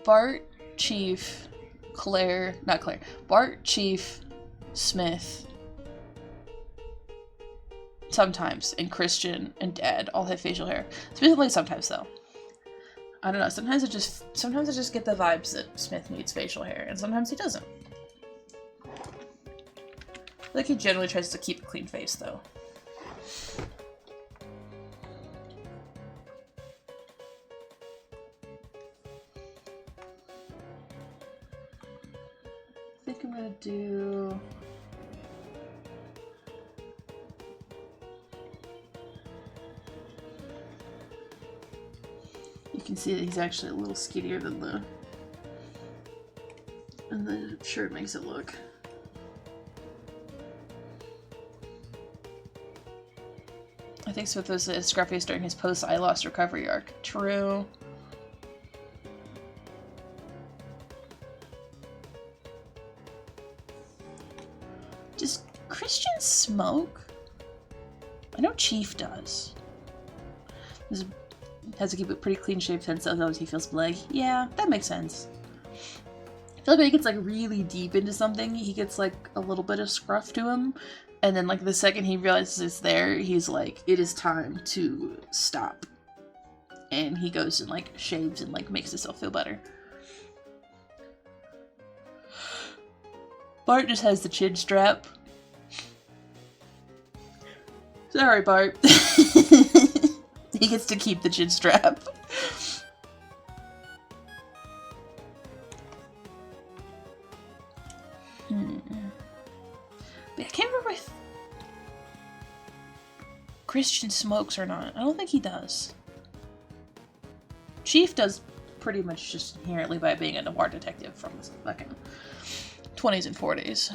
Bart, Chief, Claire, not Claire, Bart, Chief, Smith, sometimes, and Christian and Dad all have facial hair. Specifically sometimes though. I don't know, sometimes I just get the vibes that Smith needs facial hair, and sometimes he doesn't. I think he generally tries to keep a clean face though. I think I'm gonna do... You can see that he's actually a little skinnier than the shirt makes it look. I think Smith was scruffiest during his post-eye loss recovery arc. True. Does Christian smoke? I know Chief does. Has to keep it pretty clean shaved head, so otherwise he feels bleg. Yeah, that makes sense. I feel like when he gets like really deep into something, he gets like a little bit of scruff to him, and then like the second he realizes it's there, he's like, it is time to stop. And he goes and like shaves and like makes himself feel better. Bart just has the chin strap. Sorry, Bart. He gets to keep the chin strap. But I can't remember if Christian smokes or not. I don't think he does. Chief does pretty much just inherently by being a noir detective from the fucking 20s and 40s.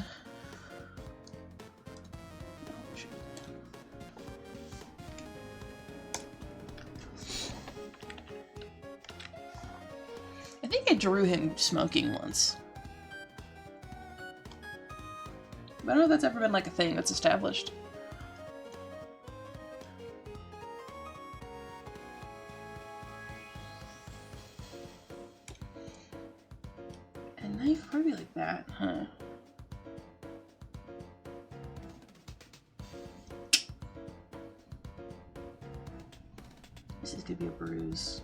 I think I drew him smoking once. But I don't know if that's ever been like a thing that's established. A knife probably like that, huh? This is gonna be a bruise.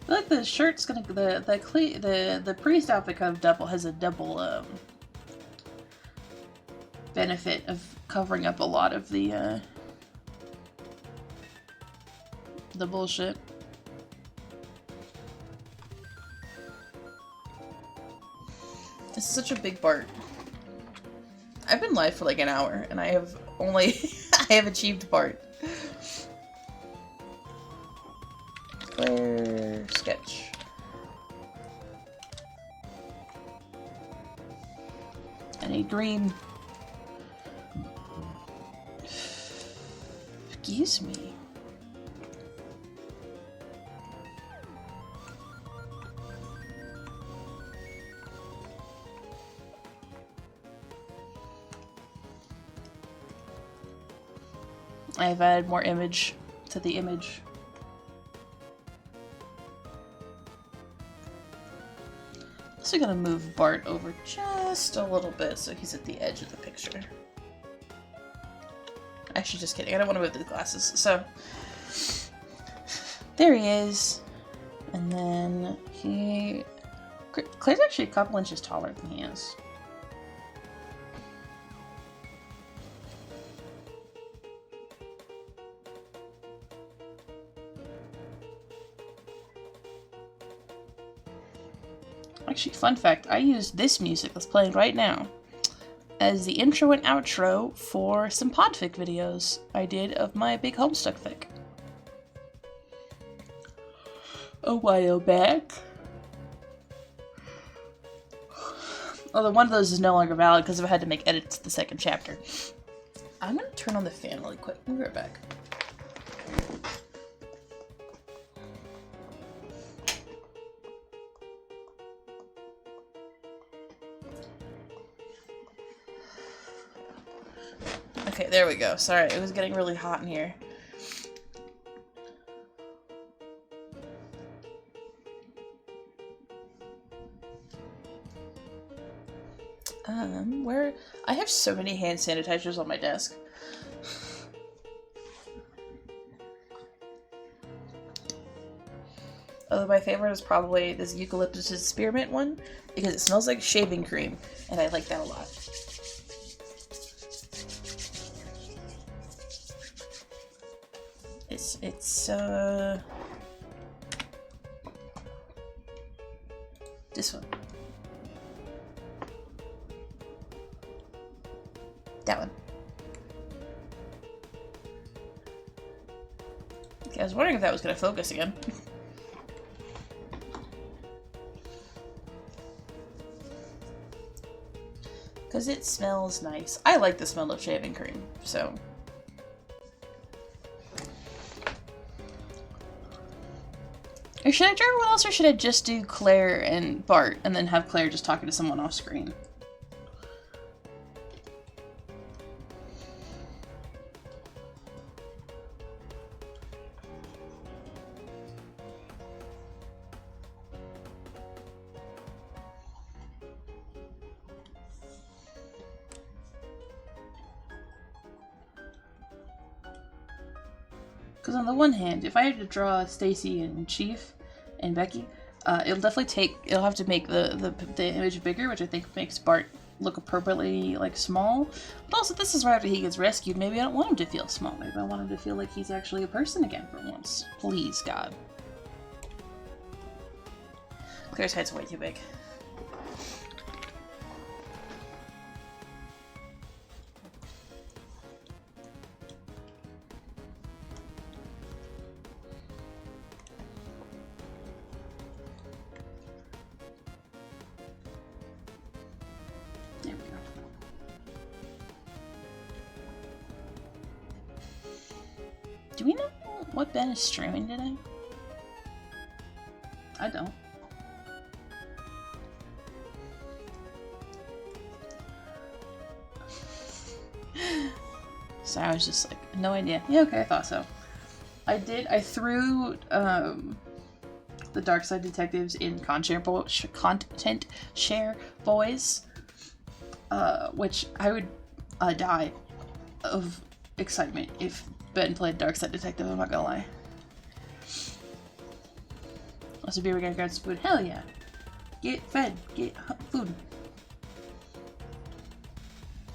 I feel like the shirt's gonna the priest outfit kind of has a double benefit of covering up a lot of the bullshit. This is such a big Bart. I've been live for like an hour and I have only I have achieved Bart. Clear sketch. I need green. Excuse me. I've added more image to the image. So I'm gonna move Bart over just a little bit so he's at the edge of the picture. Actually, just kidding. I don't want to move the glasses. So there he is, and then Claire's actually a couple inches taller than he is. Actually, fun fact, I used this music that's playing right now as the intro and outro for some podfic videos I did of my big Homestuck fic a while back. Although one of those is no longer valid because I've had to make edits to the second chapter. I'm gonna turn on the fan really quick. We'll be right back. Okay, there we go. Sorry, it was getting really hot in here. Where I have so many hand sanitizers on my desk. Although my favorite is probably this eucalyptus spearmint one because it smells like shaving cream, and I like that a lot. It's this one. That one. Okay, I was wondering if that was gonna focus again. Because it smells nice. I like the smell of shaving cream, so. Or should I try everyone else, or should I just do Claire and Bart, and then have Claire just talking to someone off screen? Because on the one hand, if I had to draw Stacy and Chief and Becky, it'll have to make the image bigger, which I think makes Bart look appropriately, like, small. But also, this is right after he gets rescued. Maybe I don't want him to feel small. Maybe I want him to feel like he's actually a person again for once. Please, God. Claire's head's way too big. Do we know what Ben is streaming today? I don't. So I was just like, no idea. Yeah, okay, I thought so. I threw the Dark Side Detectives in content share boys, which I would die of excitement if Ben played Dark Side Detective, I'm not gonna lie. Also, be we gotta grab some food. Hell yeah! Get fed. Get food.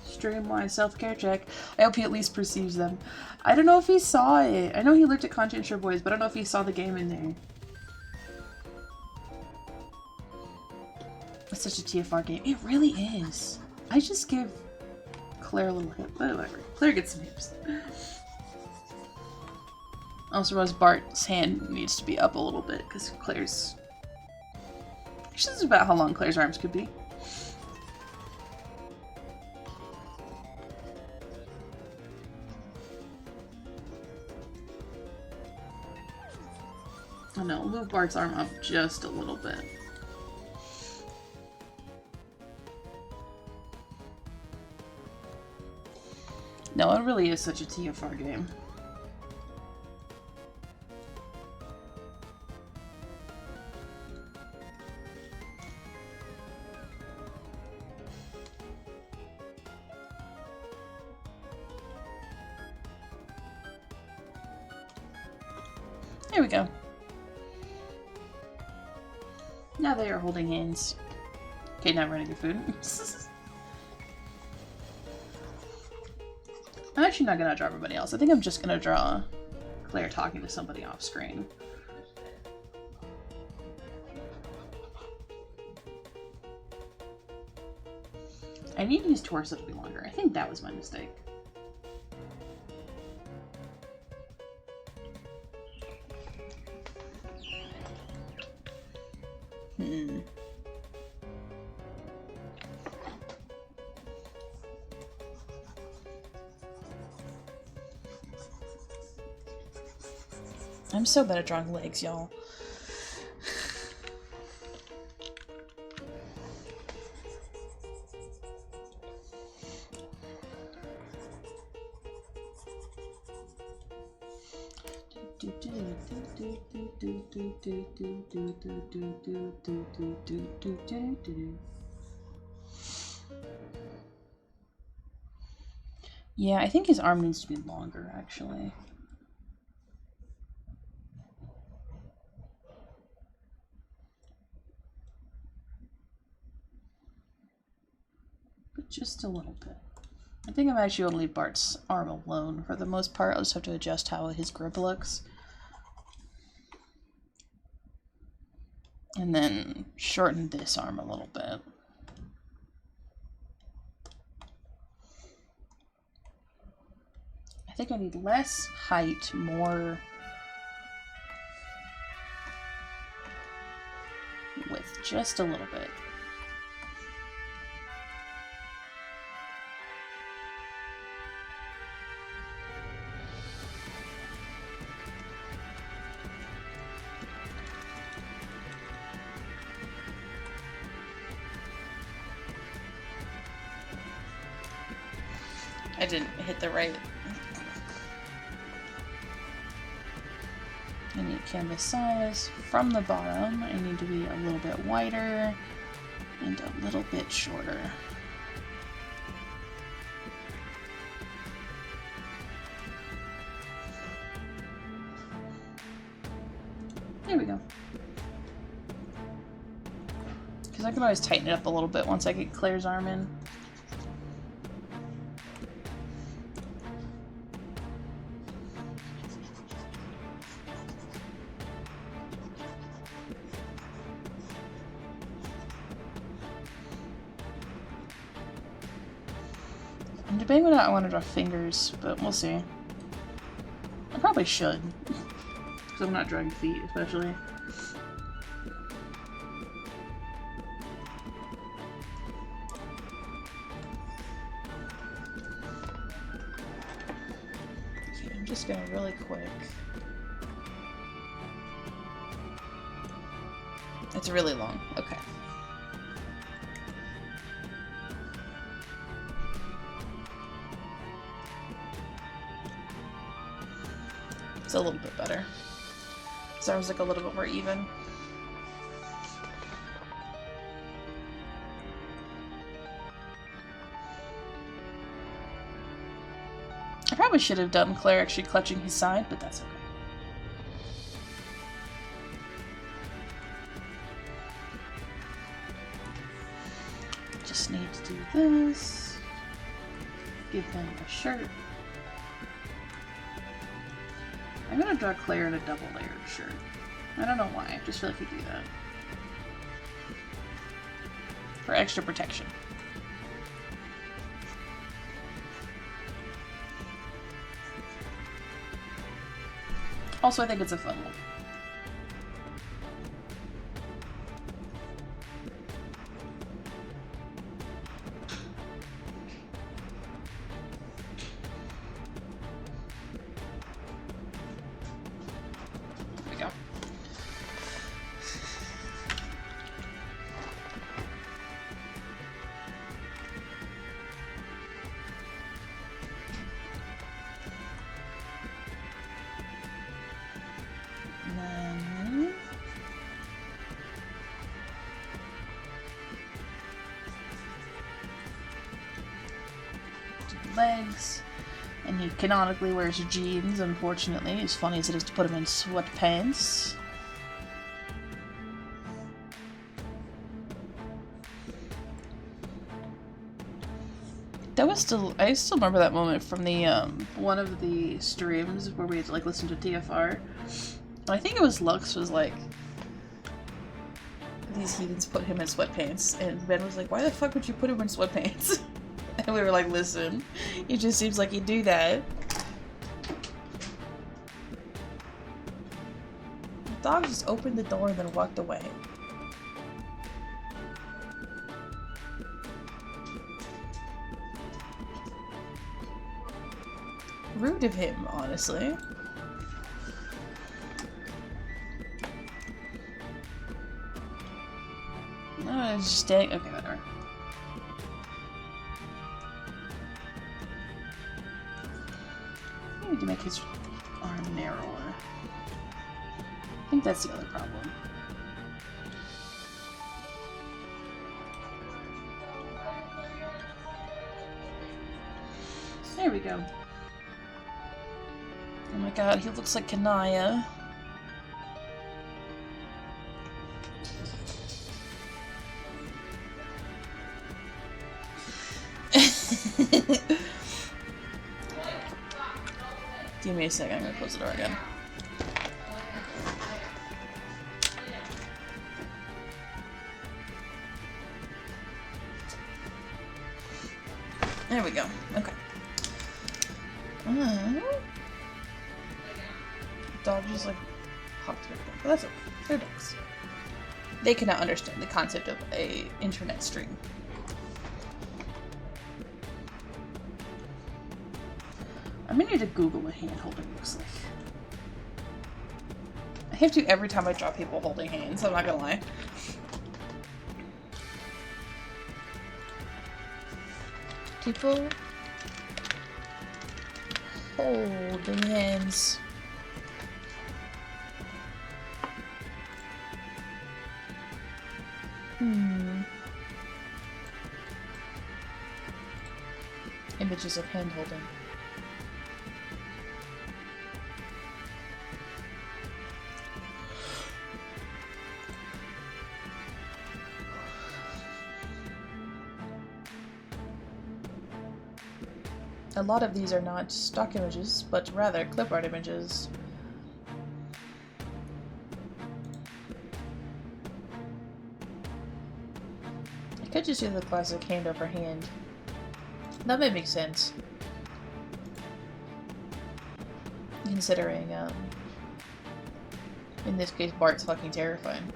Streamline self-care check. I hope he at least perceives them. I don't know if he saw it. I know he looked at Content Share Boys, but I don't know if he saw the game in there. It's such a TFR game. It really is. I just give Claire a little hip. Whatever. Claire gets some hips. Also realize Bart's hand needs to be up a little bit because Claire's... Actually, this is about how long Claire's arms could be. Oh no, move Bart's arm up just a little bit. No, it really is such a TFR game. There we go. Now they are holding hands. Okay, now we're gonna get food. I'm actually not gonna draw everybody else. I think I'm just gonna draw Claire talking to somebody off screen. I need his torso to be longer. I think that was my mistake. I'm so bad at drawing legs, y'all. Yeah, I think his arm needs to be longer, actually. But just a little bit. I think I'm actually going to leave Bart's arm alone for the most part. I'll just have to adjust how his grip looks. And then shorten this arm a little bit. I think I need less height, more width, just a little bit. I didn't hit the right. I need canvas size. From the bottom, I need to be a little bit wider and a little bit shorter. There we go. Because I can always tighten it up a little bit once I get Claire's arm in. I'm debating whether I want to draw fingers, but we'll see. I probably should. Because I'm not drawing feet, especially. Okay, I'm just gonna really quick. It's really long. Okay. It's a little bit better. So I was like a little bit more even. I probably should have done Claire actually clutching his side, but that's okay. Just need to do this. Give him a shirt. I'm gonna draw Claire in a double layered shirt. I don't know why, I just feel like you do that. For extra protection. Also, I think it's a fun look. Legs, and he canonically wears jeans, unfortunately, as funny as it is to put him in sweatpants. That was still, I still remember that moment from the, one of the streams where we had to, like, listen to TFR. I think it was Lux was like, these heathens put him in sweatpants, and Ben was like, why the fuck would you put him in sweatpants? And we were like, listen, it just seems like you do that. The dog just opened the door and then walked away. Rude of him, honestly. No, it's just staying. Okay, whatever. I need to make his arm narrower. I think that's the other problem. There There we go. Oh my god, he looks like Kanaya. Give me a second, I'm gonna close the door again. There we go. Okay. Dog just like hopped right there. But that's okay. They're dogs. They cannot understand the concept of a internet stream. I'm gonna need to Google what hand holding looks like. I have to every time I draw people holding hands, I'm not gonna lie. People holding hands. Images of hand holding. A lot of these are not stock images, but rather clip art images. I could just do the classic hand over hand. That might make sense. Considering, in this case, Bart's fucking terrifying.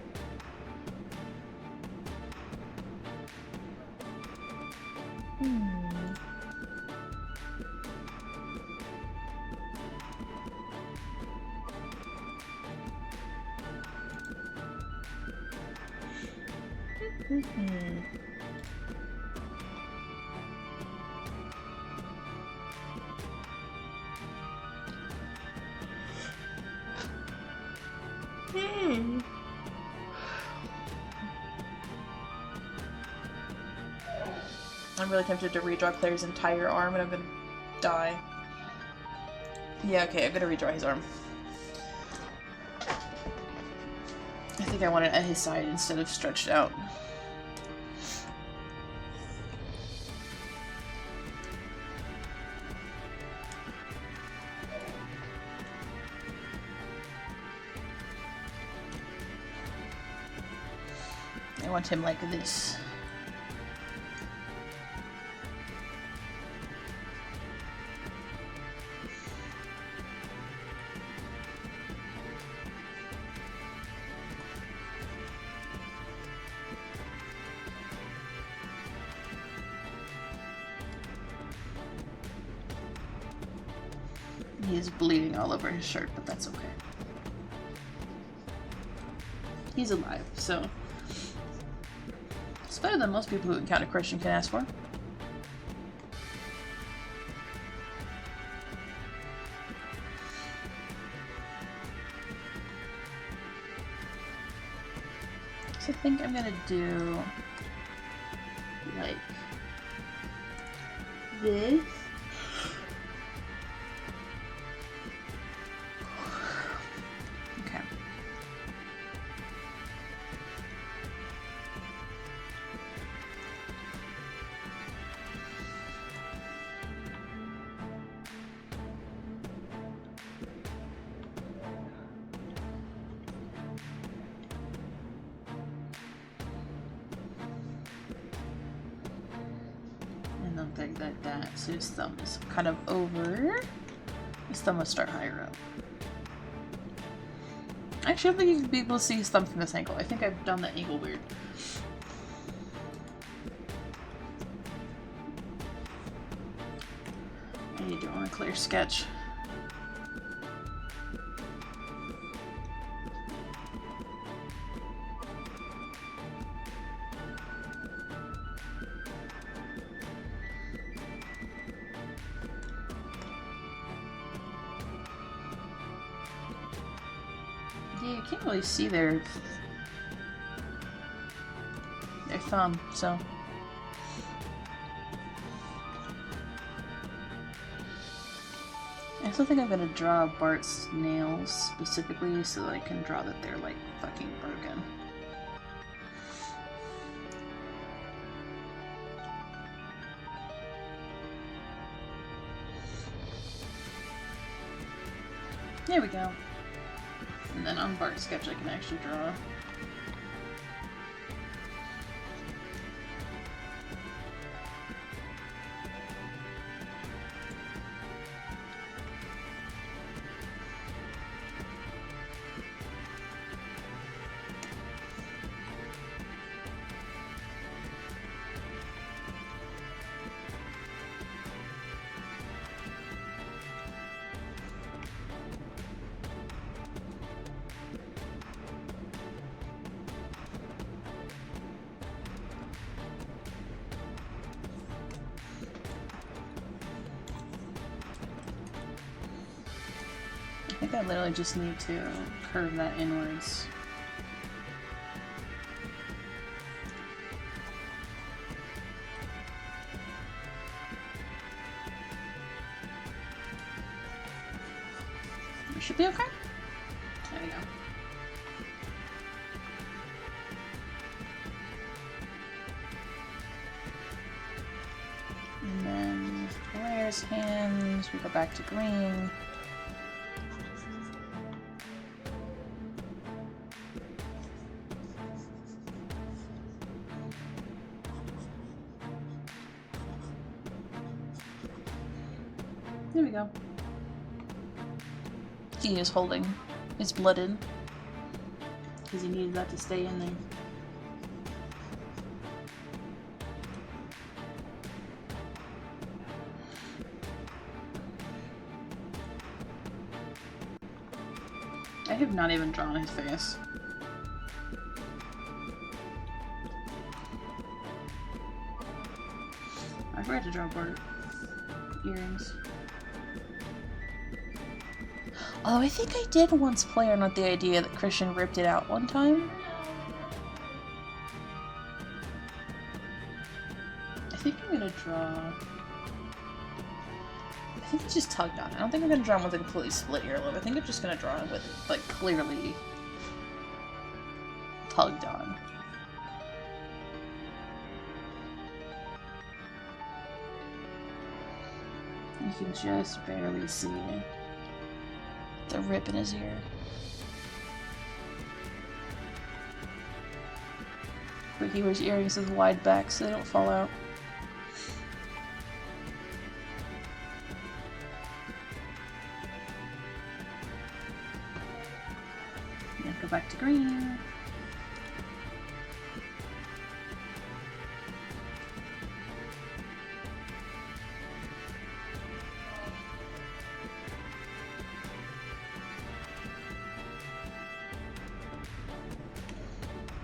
I'm really tempted to redraw Claire's entire arm and I'm gonna die. Yeah, okay, I'm gonna redraw his arm. I think I want it at his side instead of stretched out. I want him like this. He is bleeding all over his shirt, but that's okay. He's alive, so it's better than most people who encounter Christian can ask for. So I think I'm gonna do like this. Something like that. So his thumb is kind of over. His thumb will start higher up. Actually, I don't think you can be able to see his thumb from this angle. I think I've done that angle weird. What are you doing? A clear sketch. Yeah, you can't really see their thumb, so I still think I'm gonna draw Bart's nails specifically so that I can draw that they're like fucking broken. There we go. And then on Bart's sketch I can actually draw. I think I literally just need to curve that inwards. We should be okay. There we go. And then Blair's hands, we go back to green. There we go. He is holding his blood in because he needed that to stay in there. I have not even drawn his face. I forgot to draw Bart. Earrings. Oh, I think I did once play around with the idea that Christian ripped it out one time. I think I'm gonna draw... I think it's just tugged on. I don't think I'm gonna draw him with a completely split earlobe. I think I'm just gonna draw him with, like, clearly tugged on. You can just barely see the rip in his ear. But he wears earrings with wide backs so they don't fall out. And go back to green.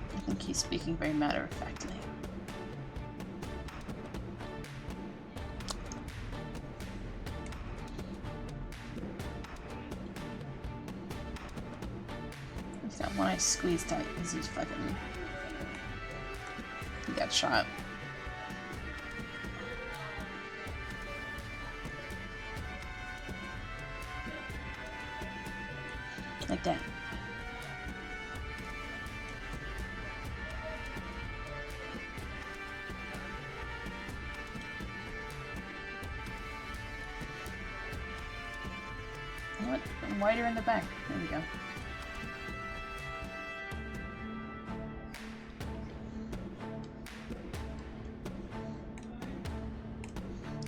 I think he's speaking very matter-of-factly. He's got one eye squeezed tight because he's fucking... He got shot. Like that. What? Wider in the back. There we go.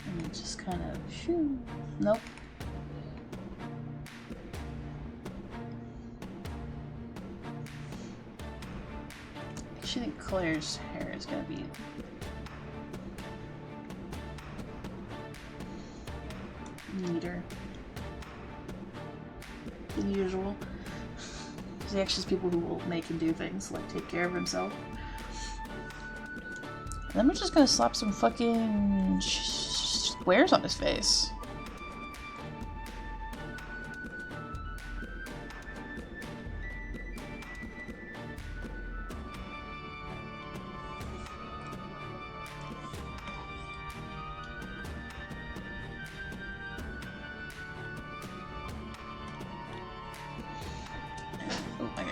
And just kind of shoo. Nope. I actually think Claire's hair is gonna be neater than usual. Because he actually is people who will make and do things, like take care of himself. And then we're just gonna slap some fucking squares on his face.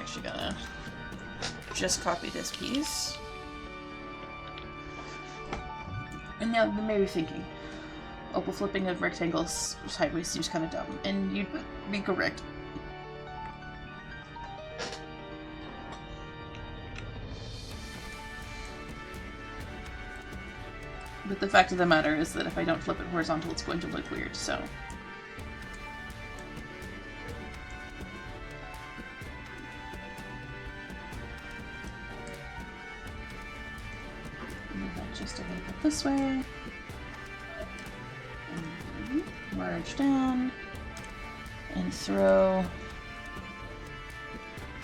actually gonna just copy this piece. And now you may be thinking, Opal flipping of rectangles sideways seems kind of dumb, and you'd be correct. But the fact of the matter is that if I don't flip it horizontal, it's going to look weird, so... Move that just a little bit this way. And merge down. And throw...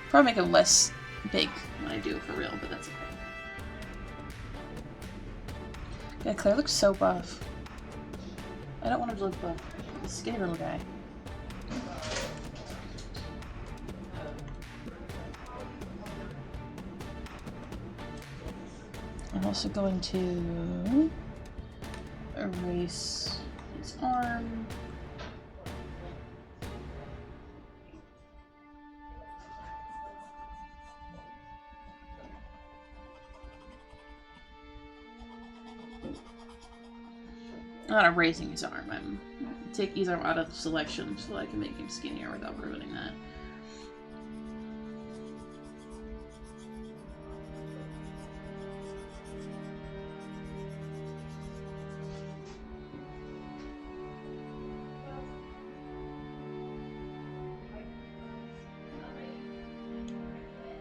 Probably make it less big than I do for real, but that's okay. Yeah, Claire looks so buff. I don't want him to look buff. He's a skinny little guy. I'm also going to erase his arm. I'm not erasing his arm, I'm taking his arm out of the selection so I can make him skinnier without ruining that.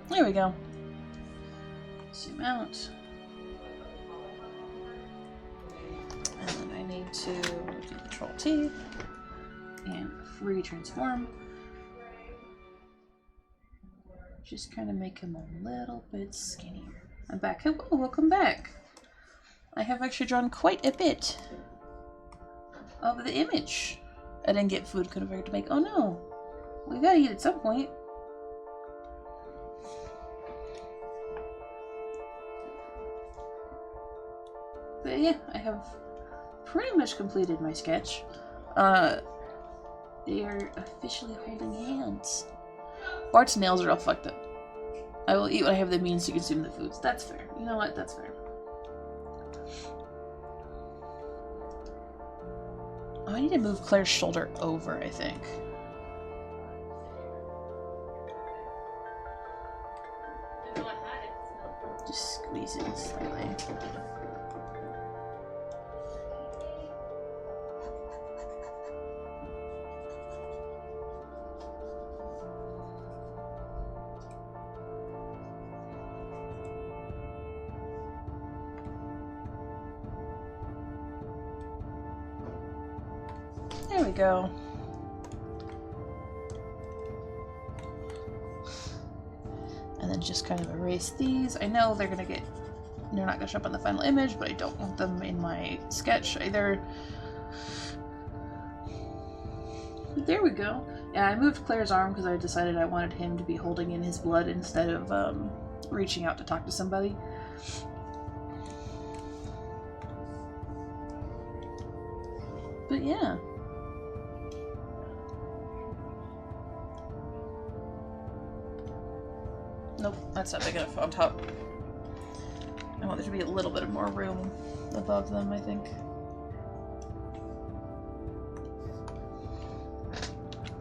There we go. Zoom out. And then I need to do Control T and free transform. Just kind of make him a little bit skinnier. I'm back. Hello, welcome back. I have actually drawn quite a bit of the image. I didn't get food converted to make. Oh no, we gotta eat at some point. But yeah, I have pretty much completed my sketch. They are officially holding hands. Bart's nails are all fucked up. I will eat when I have the means to consume the foods. That's fair. You know what? That's fair. Oh, I need to move Claire's shoulder over, I think. Just squeeze it slightly. There we go. And then just kind of erase these. I know they're not gonna show up on the final image, but I don't want them in my sketch either. There we go. Yeah, I moved Claire's arm because I decided I wanted him to be holding in his blood instead of reaching out to talk to somebody. But yeah. Nope, that's not big enough on top. I want there to be a little bit more room above them, I think.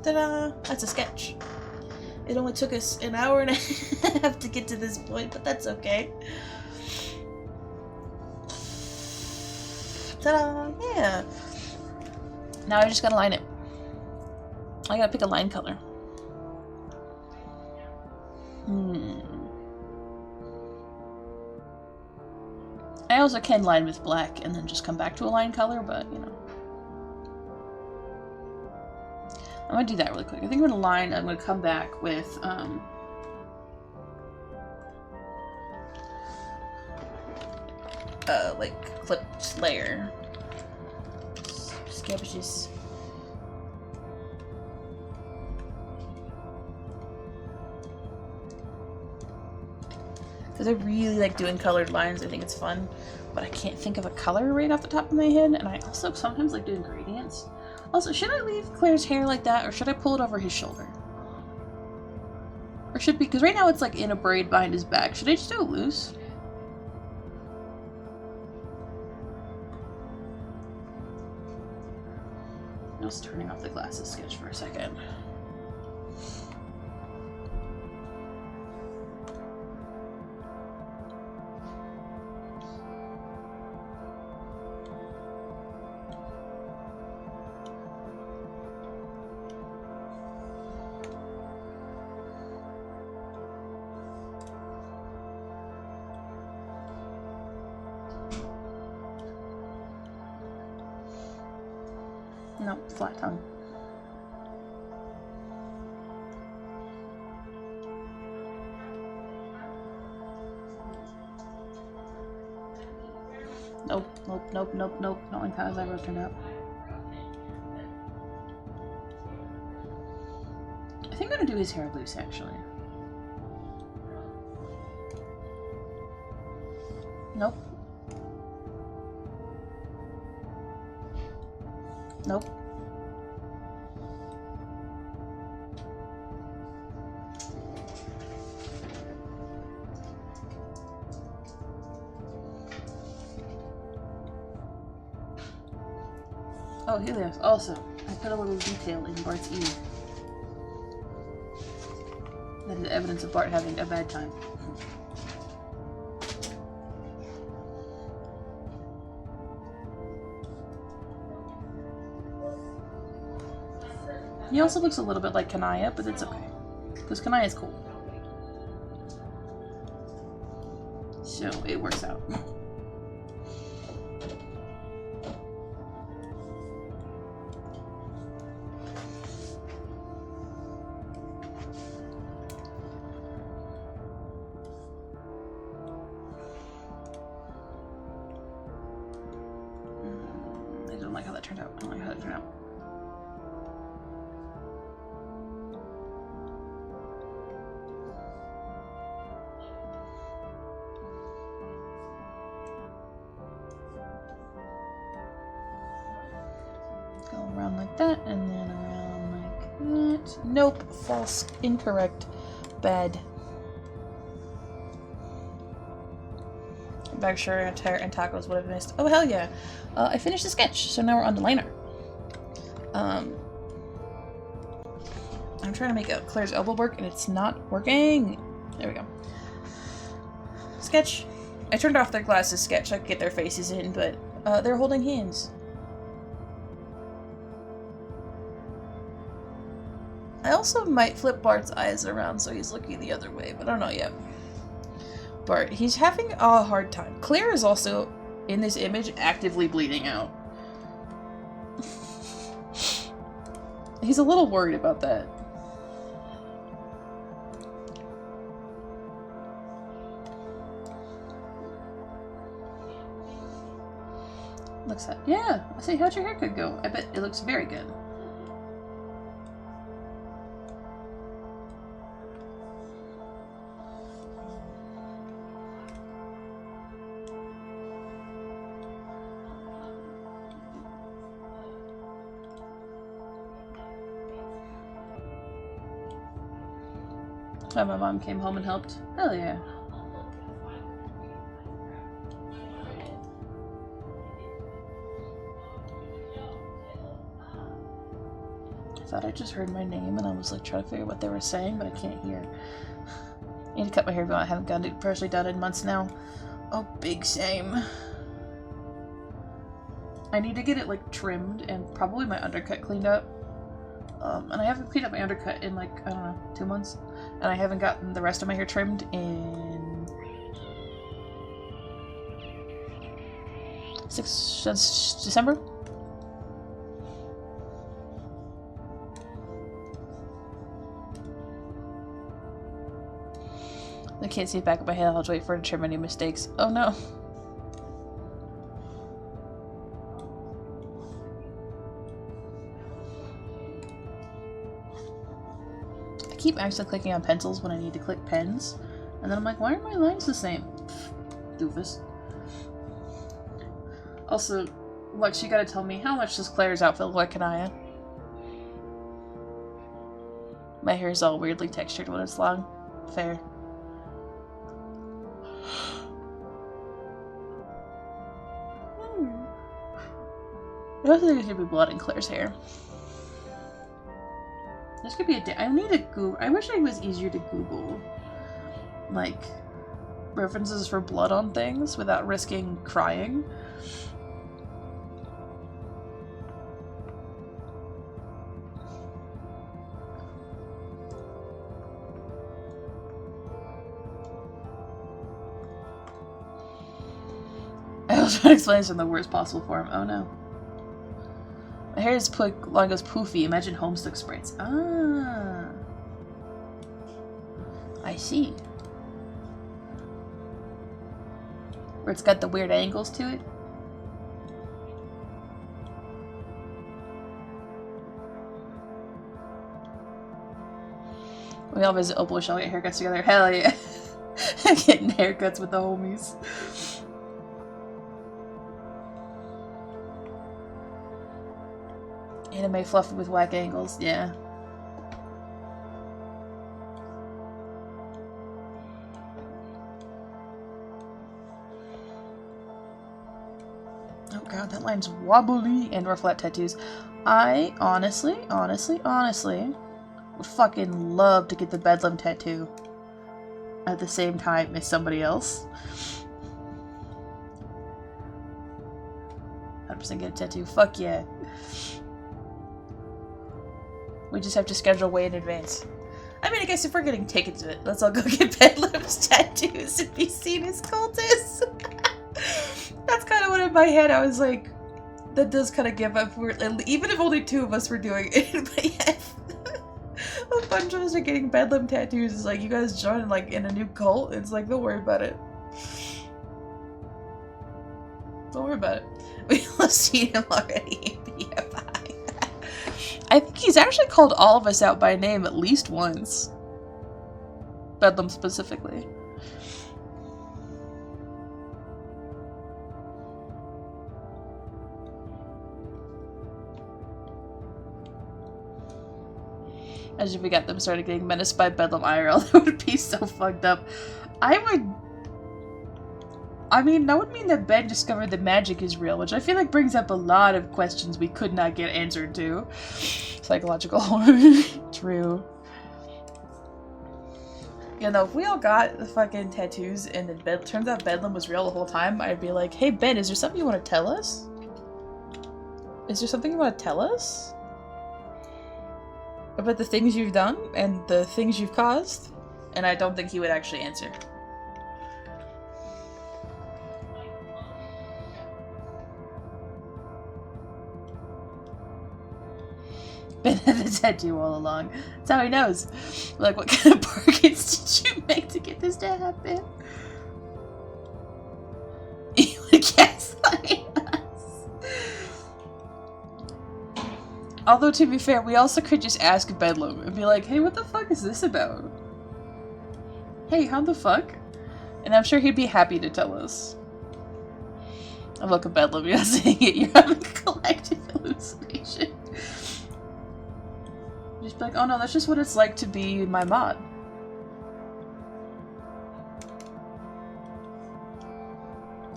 Ta-da! That's a sketch. It only took us an hour and a half to get to this point, but that's okay. Ta-da! Yeah! Now I just gotta line it. I gotta pick a line color. I also can line with black and then just come back to a line color, but you know. I'm gonna do that really quick. I think I'm gonna line, I'm gonna come back with like clipped layer. Scabbages. Because I really like doing colored lines. I think it's fun, but I can't think of a color right off the top of my head, and I also sometimes like doing gradients. Also, should I leave Claire's hair like that, or should I pull it over his shoulder? Or should be, because right now it's like in a braid behind his back. Should I just do it loose? I was turning off the glasses sketch for a second. Nope, flat tongue. Nope, nope, nope, nope, nope. Not like that as I ever turned out. I think I'm gonna do his hair loose, actually. Nope. Nope. Oh, Helios. Also, I put a little detail in Bart's ear. That is evidence of Bart having a bad time. He also looks a little bit like Kanaya, but it's okay. Because Kanaya's cool. So, it works out. I don't like how that turned out. I don't like how that turned out. Around like that, and then around like that. Nope, false, incorrect, bad. Back sure and tacos would have missed. Oh hell yeah! I finished the sketch, so now we're on the liner. I'm trying to make Claire's elbow work, and it's not working. There we go. Sketch. I turned off their glasses sketch so I could get their faces in, but they're holding hands. I also might flip Bart's eyes around so he's looking the other way, but I don't know yet. Bart, he's having a hard time. Claire is also, in this image, actively bleeding out. He's a little worried about that. Looks like, yeah. I say, how'd your haircut go? I bet it looks very good. Oh, my mom came home and helped. Hell yeah. I thought I just heard my name and I was like trying to figure out what they were saying, but I can't hear. I need to cut my hair, but I haven't gotten it partially done in months now. Oh, big shame. I need to get it like trimmed and probably my undercut cleaned up. And I haven't cleaned up my undercut in like, I don't know, 2 months. And I haven't gotten the rest of my hair trimmed in since December. I can't see it back of my head. I'll just wait for it to trim any mistakes. Oh no. I keep actually clicking on pencils when I need to click pens. And then I'm like, why are my lines the same? Doofus. Also, Lex, you gotta tell me, how much does Claire's outfit look like Kanaya? My hair is all weirdly textured when it's long. Fair. I don't think there should be blood in Claire's hair. This could be a. I need to Google. I wish it was easier to Google, like, references for blood on things without risking crying. I was trying to explain this in the worst possible form. Oh no. My hair is long goes poofy. Imagine Homestuck sprays. Ah. I see. Where it's got the weird angles to it. We all visit Opal. We shall get haircuts together. Hell yeah. Getting haircuts with the homies. Anime fluffy with whack angles, yeah. Oh god, that line's wobbly and or flat tattoos. I honestly would fucking love to get the Bedlam tattoo at the same time as somebody else. 100% get a tattoo. Fuck yeah. We just have to schedule way in advance. I mean, I guess if we're getting tickets to it, let's all go get Bedlam's tattoos and be seen as cultists. That's kind of what in my head I was like, that does kind of give up. Even if only 2 of us were doing it in my head. A bunch of us are getting Bedlam tattoos. It's like, you guys join like in a new cult. It's like, don't worry about it. Don't worry about it. We all seen him already in BFI. I think he's actually called all of us out by name at least once. Bedlam specifically. As if we got them started getting menaced by Bedlam IRL, that would be so fucked up. I mean, that would mean that Ben discovered that magic is real, which I feel like brings up a lot of questions we could not get answered to. Psychological horror. True. You know, if we all got the fucking tattoos and then turns out Bedlam was real the whole time, I'd be like, hey Ben, is there something you want to tell us? Is there something you want to tell us? About the things you've done and the things you've caused? And I don't think he would actually answer. Ben had the tattoo all along. That's how he knows. Like, what kind of bargains did you make to get this to happen? You would gaslight us. Although, to be fair, we also could just ask Bedlam and be like, hey, what the fuck is this about? Hey, how the fuck? And I'm sure he'd be happy to tell us. I'm looking Bedlam, you're not saying it, you're having a collective hallucination. Just be like, oh no, that's just what it's like to be my mod.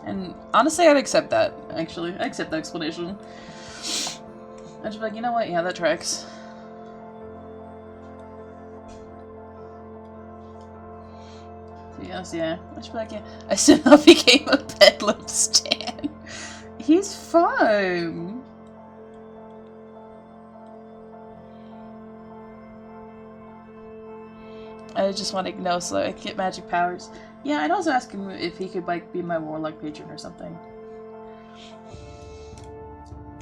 And honestly, I'd accept that, actually. I accept that explanation. I'd just be like, you know what, yeah, that tracks. So yes, yeah. I'd just be like, yeah. I somehow became a Bedlam stan. He's fun. I just want to know so I get magic powers. Yeah, I'd also ask him if he could, like, be my warlock patron or something.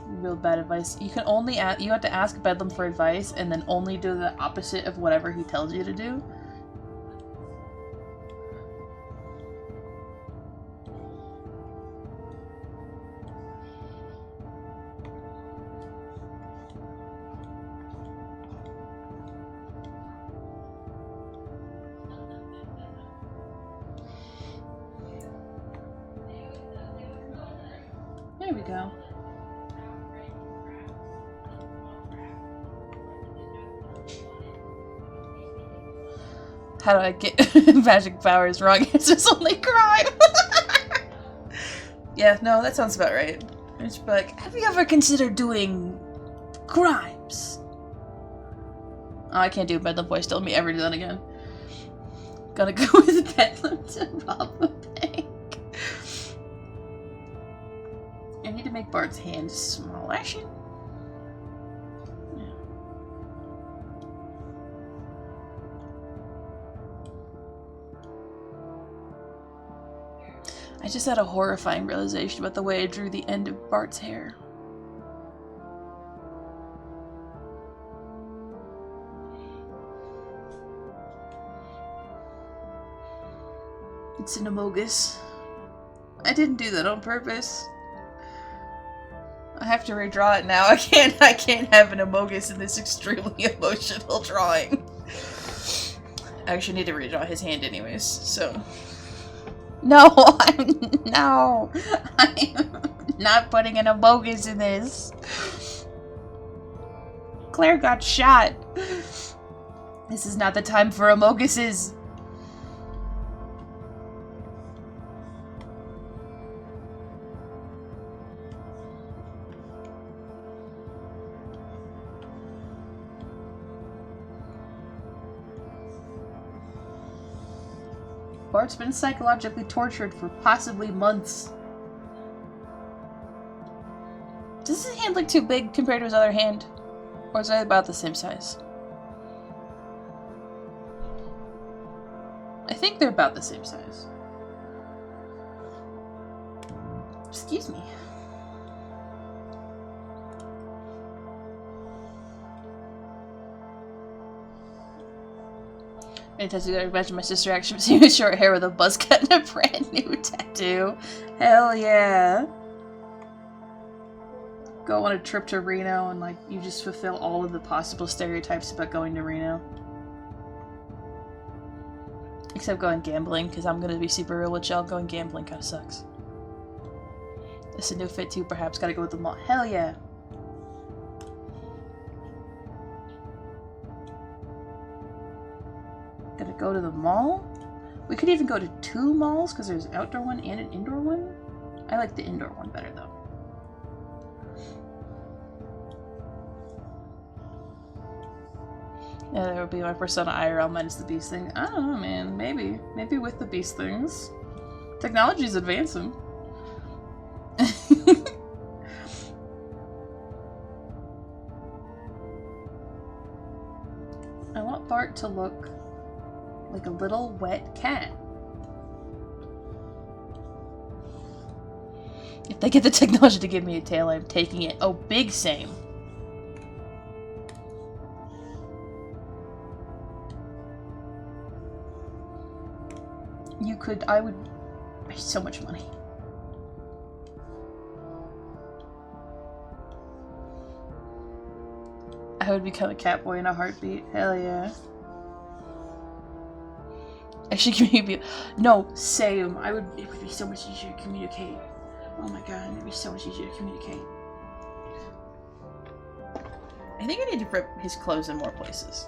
Real bad advice. You can only you have to ask Bedlam for advice and then only do the opposite of whatever he tells you to do. There we go. How do I get magic powers? Wrong answer's only crime. Yeah, no, that sounds about right. It's like, have you ever considered doing crimes? Oh, I can't do Bedlam voice. Don't let me ever do that again. Gotta go with Bedlam to rob a bank. I need to make Bart's hand smaller. Actually, yeah. I just had a horrifying realization about the way I drew the end of Bart's hair. It's an amogus. I didn't do that on purpose. I have to redraw it now. I can't have an amogus in this extremely emotional drawing. I actually need to redraw his hand anyways, so. No, I'm not putting an amogus in this. Claire got shot. This is not the time for amoguses. Bart's been psychologically tortured for possibly months. Does his hand look too big compared to his other hand? Or is it about the same size? I think they're about the same size. Excuse me. Tattoo. I imagine my sister actually seeing short hair with a buzz cut and a brand new tattoo. Hell yeah. Go on a trip to Reno and like you just fulfill all of the possible stereotypes about going to Reno. Except going gambling, because I'm gonna be super real with y'all. Going gambling kinda sucks. It's a new fit too, perhaps. Gotta go with the mall. Hell yeah. Gonna go to the mall? We could even go to 2 malls because there's an outdoor one and an indoor one. I like the indoor one better though. Yeah, that would be my persona IRL minus the beast thing. I don't know, man. Maybe. Maybe with the beast things. Technology's advancing. I want Bart to look like a little wet cat. If they get the technology to give me a tail, I'm taking it. Oh, big same. You could, I would make so much money. I would become a cat boy in a heartbeat. Hell yeah. Actually, no, same. It would be so much easier to communicate. Oh my god, it'd be so much easier to communicate. I think I need to rip his clothes in more places.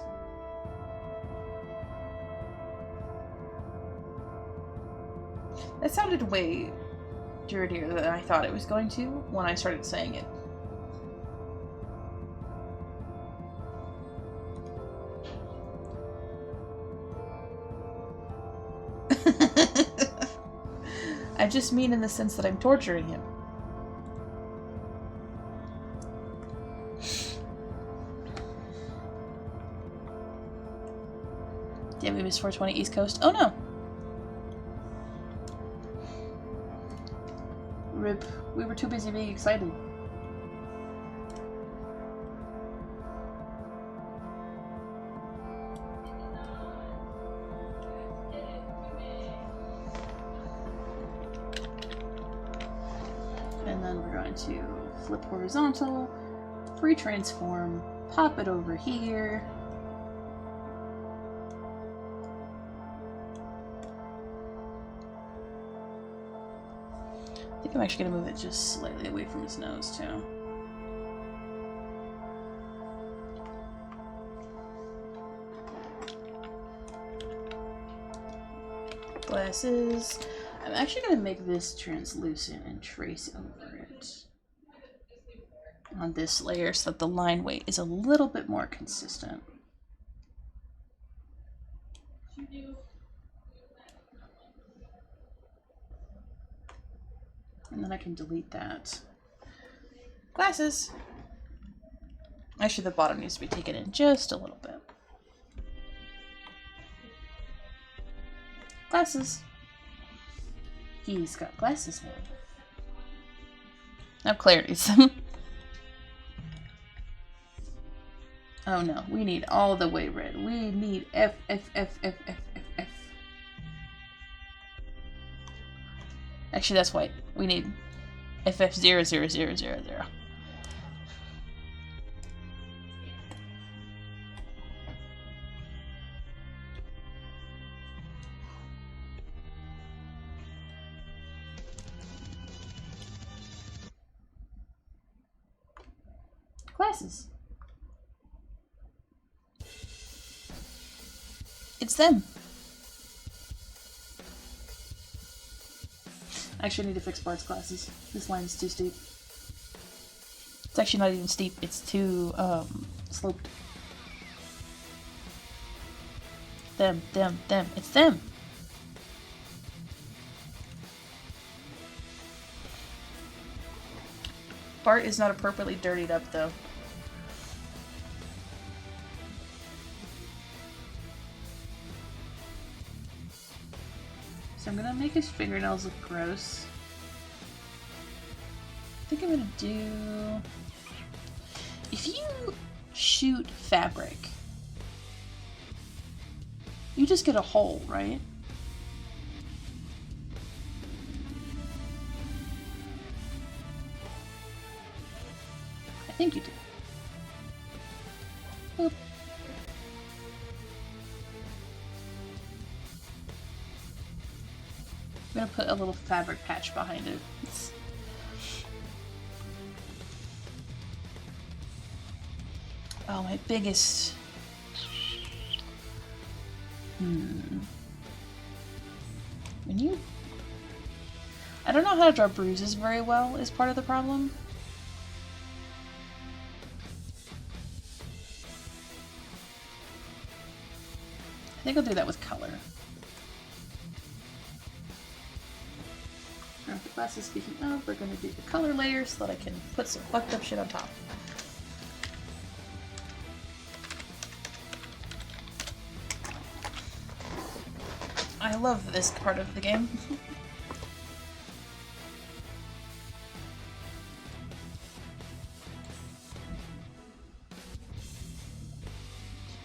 That sounded way dirtier than I thought it was going to when I started saying it. I just mean in the sense that I'm torturing him. Damn, we missed 420 East Coast. Oh no! Rip. We were too busy being excited. And then we're going to flip horizontal, pre-transform, pop it over here. I think I'm actually going to move it just slightly away from his nose, too. Glasses. I'm actually going to make this translucent and trace over it on this layer so that the line weight is a little bit more consistent. And then I can delete that. Glasses! Actually, the bottom needs to be taken in just a little bit. Glasses. He's got glasses now. Now Claire needs them. Oh no, we need all the way red. We need F, F, F, F, F, F, F. Actually, that's white. We need FF00000. Glasses. It's them. Actually, I need to fix Bart's glasses. This line is too steep. It's actually not even steep. It's too sloped. Them. It's them. Bart is not appropriately dirtied up, though. So I'm gonna make his fingernails look gross. I think I'm gonna do... If you shoot fabric, you just get a hole, right? I think you do. Boop. I'm gonna put a little fabric patch behind it. Oh, my biggest... When you... I don't know how to draw bruises very well is part of the problem. I think I'll do that with color. Now, the glasses, speaking of, we're going to do the color layer so that I can put some fucked up shit on top. I love this part of the game.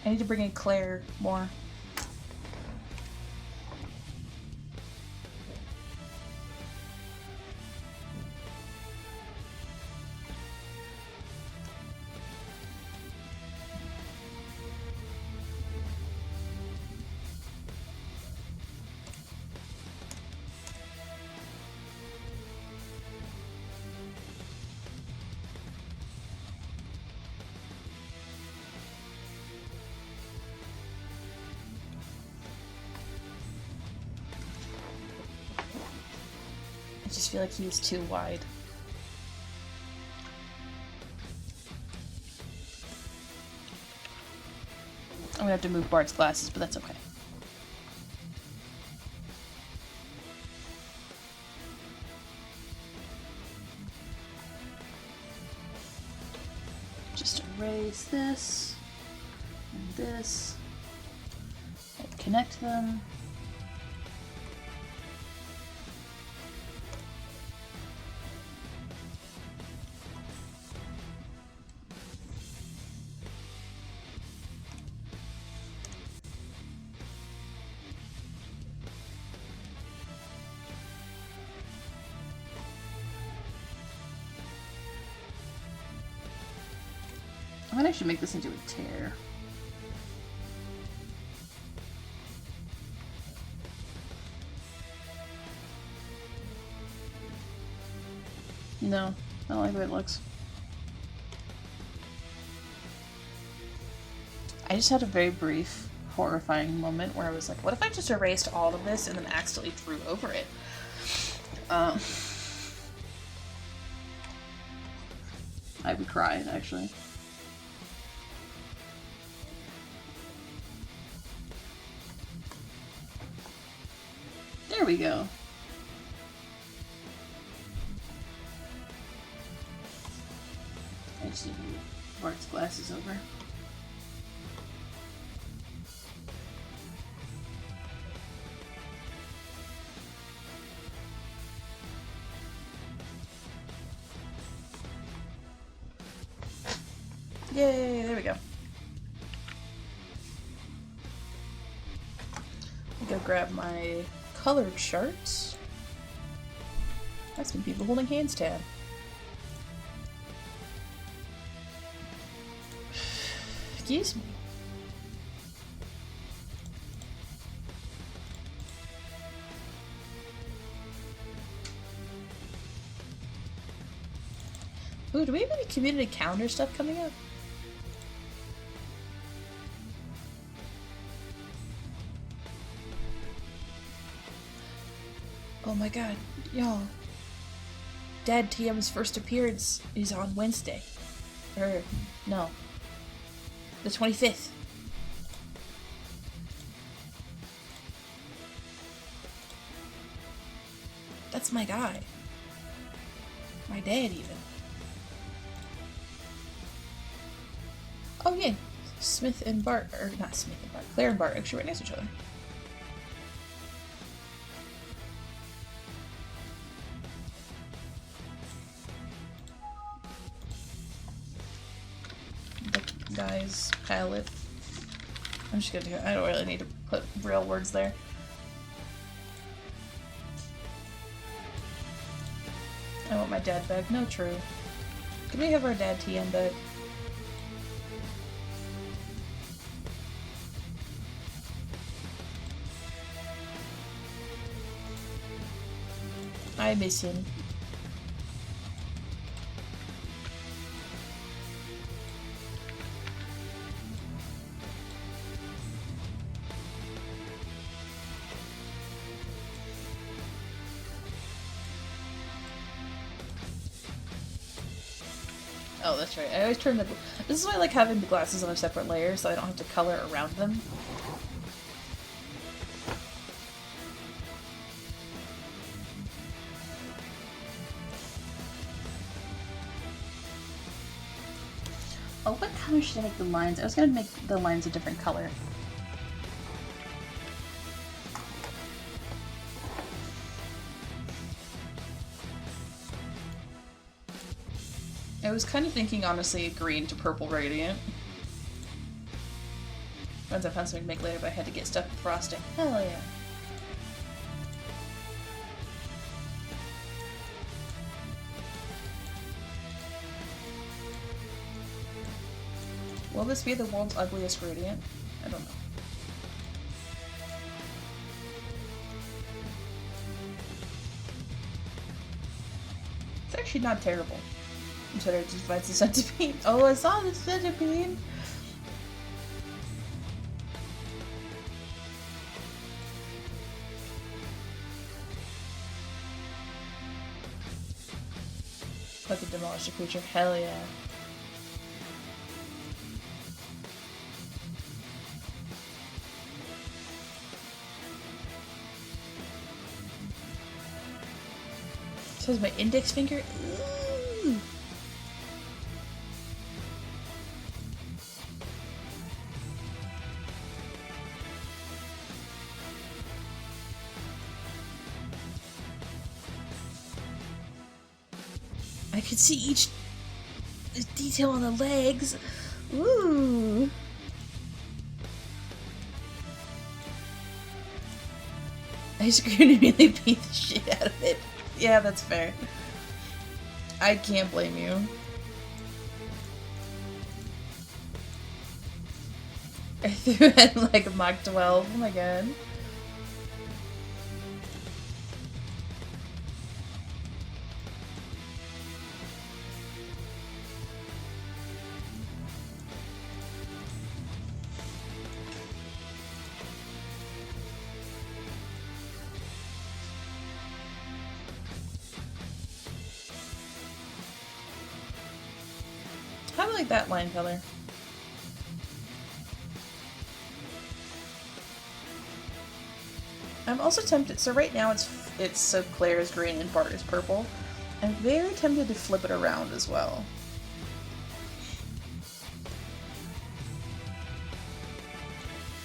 I need to bring in Claire more. I just feel like he was too wide. I'm gonna have to move Bart's glasses, but that's okay. Just erase this and this. And connect them. I might actually make this into a tear. No, I don't like the way it looks. I just had a very brief horrifying moment where I was like, what if I just erased all of this and then accidentally drew over it? I would cry, actually. There we go. I just need to move Bart's glasses over. Yay, there we go. I'll go grab my color charts. That's been people holding hands tab. Excuse me. Ooh, do we have any community calendar stuff coming up? Oh my god, y'all. Dad TM's first appearance is on Wednesday. Or, no. The 25th. That's my guy. My dad, even. Oh, yeah. Smith and Bart. Or, not Smith and Bart. Claire and Bart actually right next to each other. The guy's palette. I'm just gonna do it. I don't really need to put real words there. I want my dad back. No, true. Can we have our dad TM back? I miss him. Oh, that's right. I always turn the... This is why I like having the glasses on a separate layer, so I don't have to color around them. Oh, what color should I make the lines? I was gonna make the lines a different color. I was kind of thinking, honestly, green to purple radiant. Once I found something to make later, but I had to get stuck with frosting. Hell yeah. Will this be the world's ugliest radiant? I don't know. It's actually not terrible. Consider it just fights the centipede. Oh, I saw the centipede! Fucking demolish a creature. Hell yeah. So is my index finger? Ooh. I could see each detail on the legs. Ooh. I screamed and really beat the shit out of it. Yeah, that's fair. I can't blame you. I threw it like Mach 12. Oh my god. like that line color. I'm also tempted, so right now it's so Claire is green and Bart is purple. I'm very tempted to flip it around as well.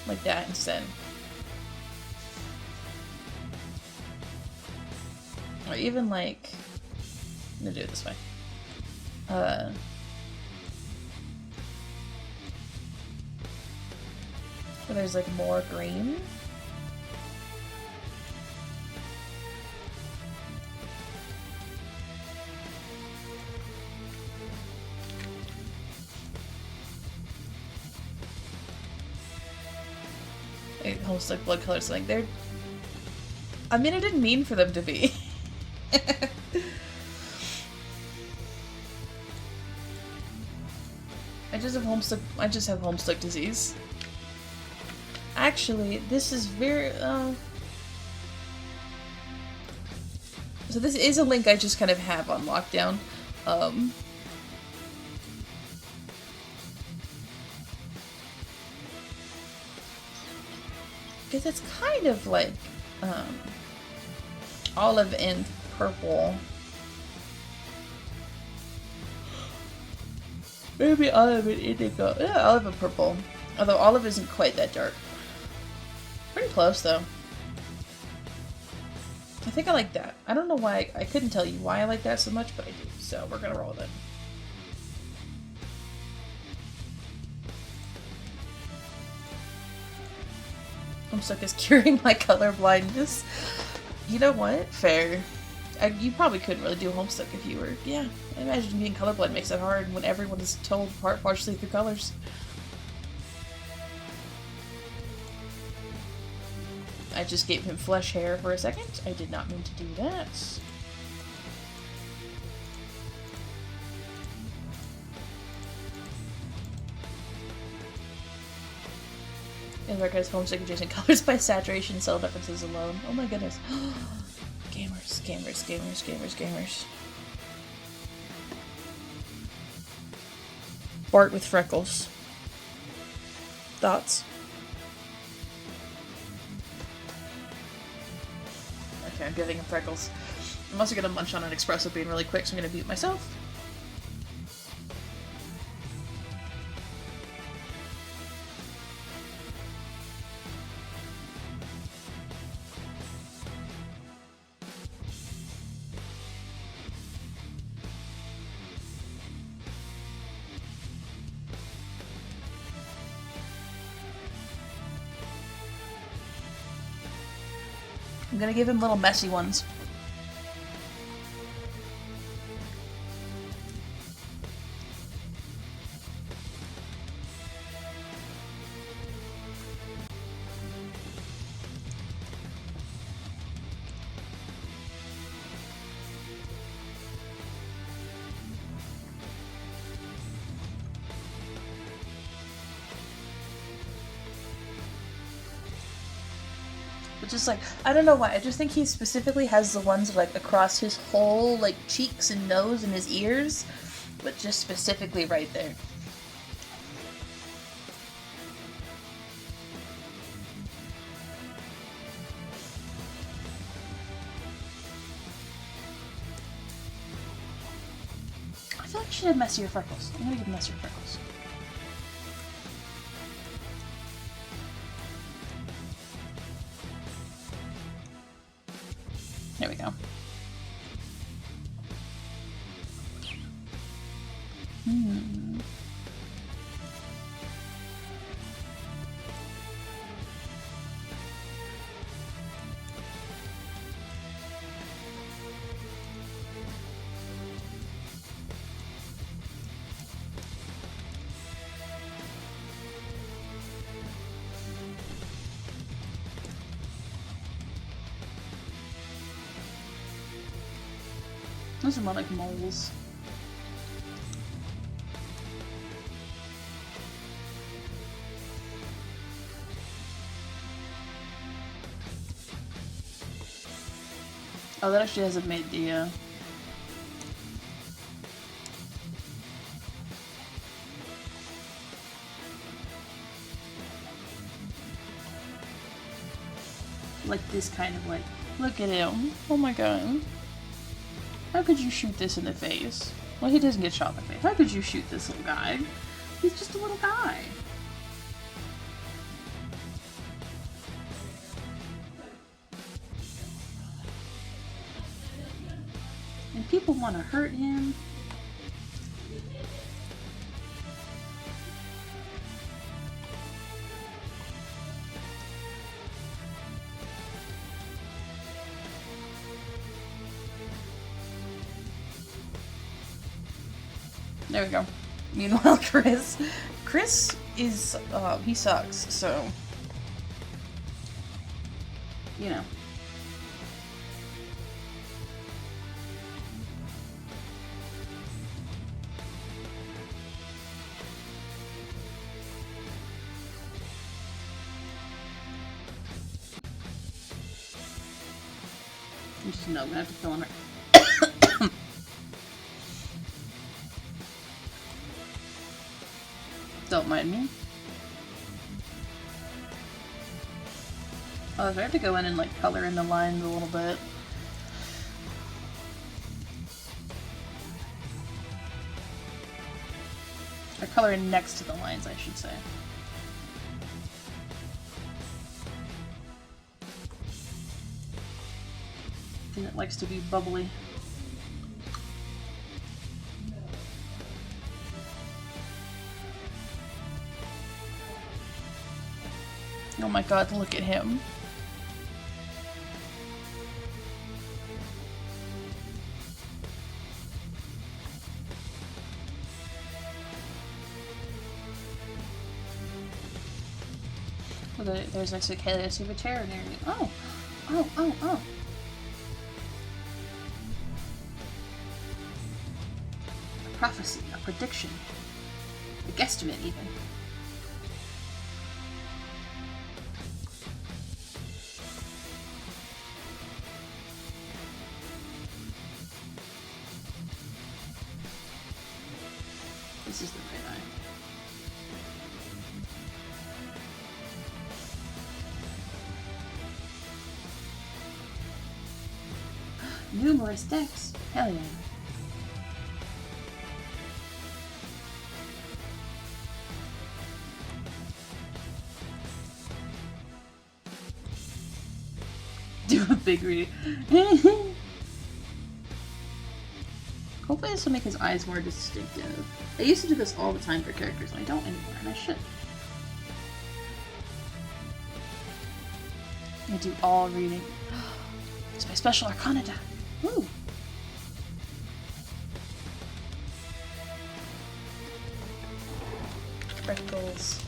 Like that instead. Or even like, I'm gonna do it this way. Where there's like more green. Almost like blood colors, like they're. I mean, I didn't mean for them to be. I just have homesick disease. Actually, this is very. So this is a link I just kind of have on lockdown. Because it's kind of like olive and purple. Maybe olive and indigo. Yeah, olive and purple. Although olive isn't quite that dark. Pretty close though. I think I like that. I don't know why. I couldn't tell you why I like that so much, but I do. So we're gonna roll with it. I'm stuck as curing my color blindness. You know what? Fair. You probably couldn't really do Homestuck if you were. Yeah, I imagine being colorblind makes it hard when everyone is told apart partially through colors. I just gave him flesh hair for a second. I did not mean to do that. It recognizes homesick adjacent colors by saturation cell differences alone. Oh my goodness. Gamers, gamers, gamers, gamers, gamers. Bart with freckles. Thoughts? Okay, I'm giving him freckles. I'm also gonna munch on an espresso bean really quick, so I'm gonna mute myself. I'm gonna give him little messy ones. But just like, I don't know why, I just think he specifically has the ones like across his whole like cheeks and nose and his ears, but just specifically right there. I feel like I should have messier freckles. I'm gonna give messier freckles. There we go. Those are more like moles. Oh, that actually hasn't made the, Like this kind of like, look at him. Oh my god. How could you shoot this in the face? Well, he doesn't get shot in the face. How could you shoot this little guy? He's just a little guy. And people want to hurt him. There we go. Meanwhile, Chris is, he sucks, so, you know. I just know I'm gonna have to kill him. Don't mind me. Oh, so I have to go in and like color in the lines a little bit. Or color in next to the lines, I should say. And it likes to be bubbly. Oh my god, look at him. Well, there's a cicada veterinary. Oh! Oh, oh, oh! A prophecy, a prediction, a guesstimate even. This is the right eye. Numerous decks. Hell yeah. Do a big read. Hopefully this will make his eyes more distinctive. I used to do this all the time for characters, and I don't anymore, and I should. I do all reading. It's my special arcana deck. Woo! Freckles.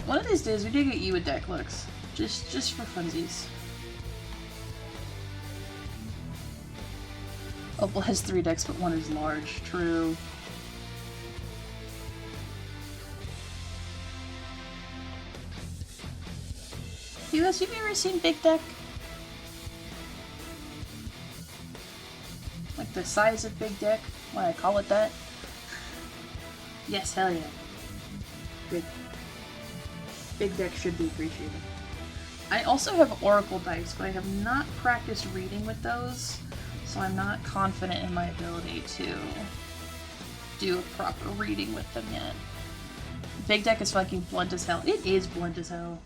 One of these days we do get you a deck, looks. Just for funsies. Opal has 3 decks, but 1 is large. True. US, have you ever seen Big Deck? Like the size of Big Deck? Why I call it that? Yes, hell yeah. Big Deck should be appreciated. I also have Oracle dice, but I have not practiced reading with those. So I'm not confident in my ability to do a proper reading with them yet. Big Deck is fucking blunt as hell. It is blunt as hell.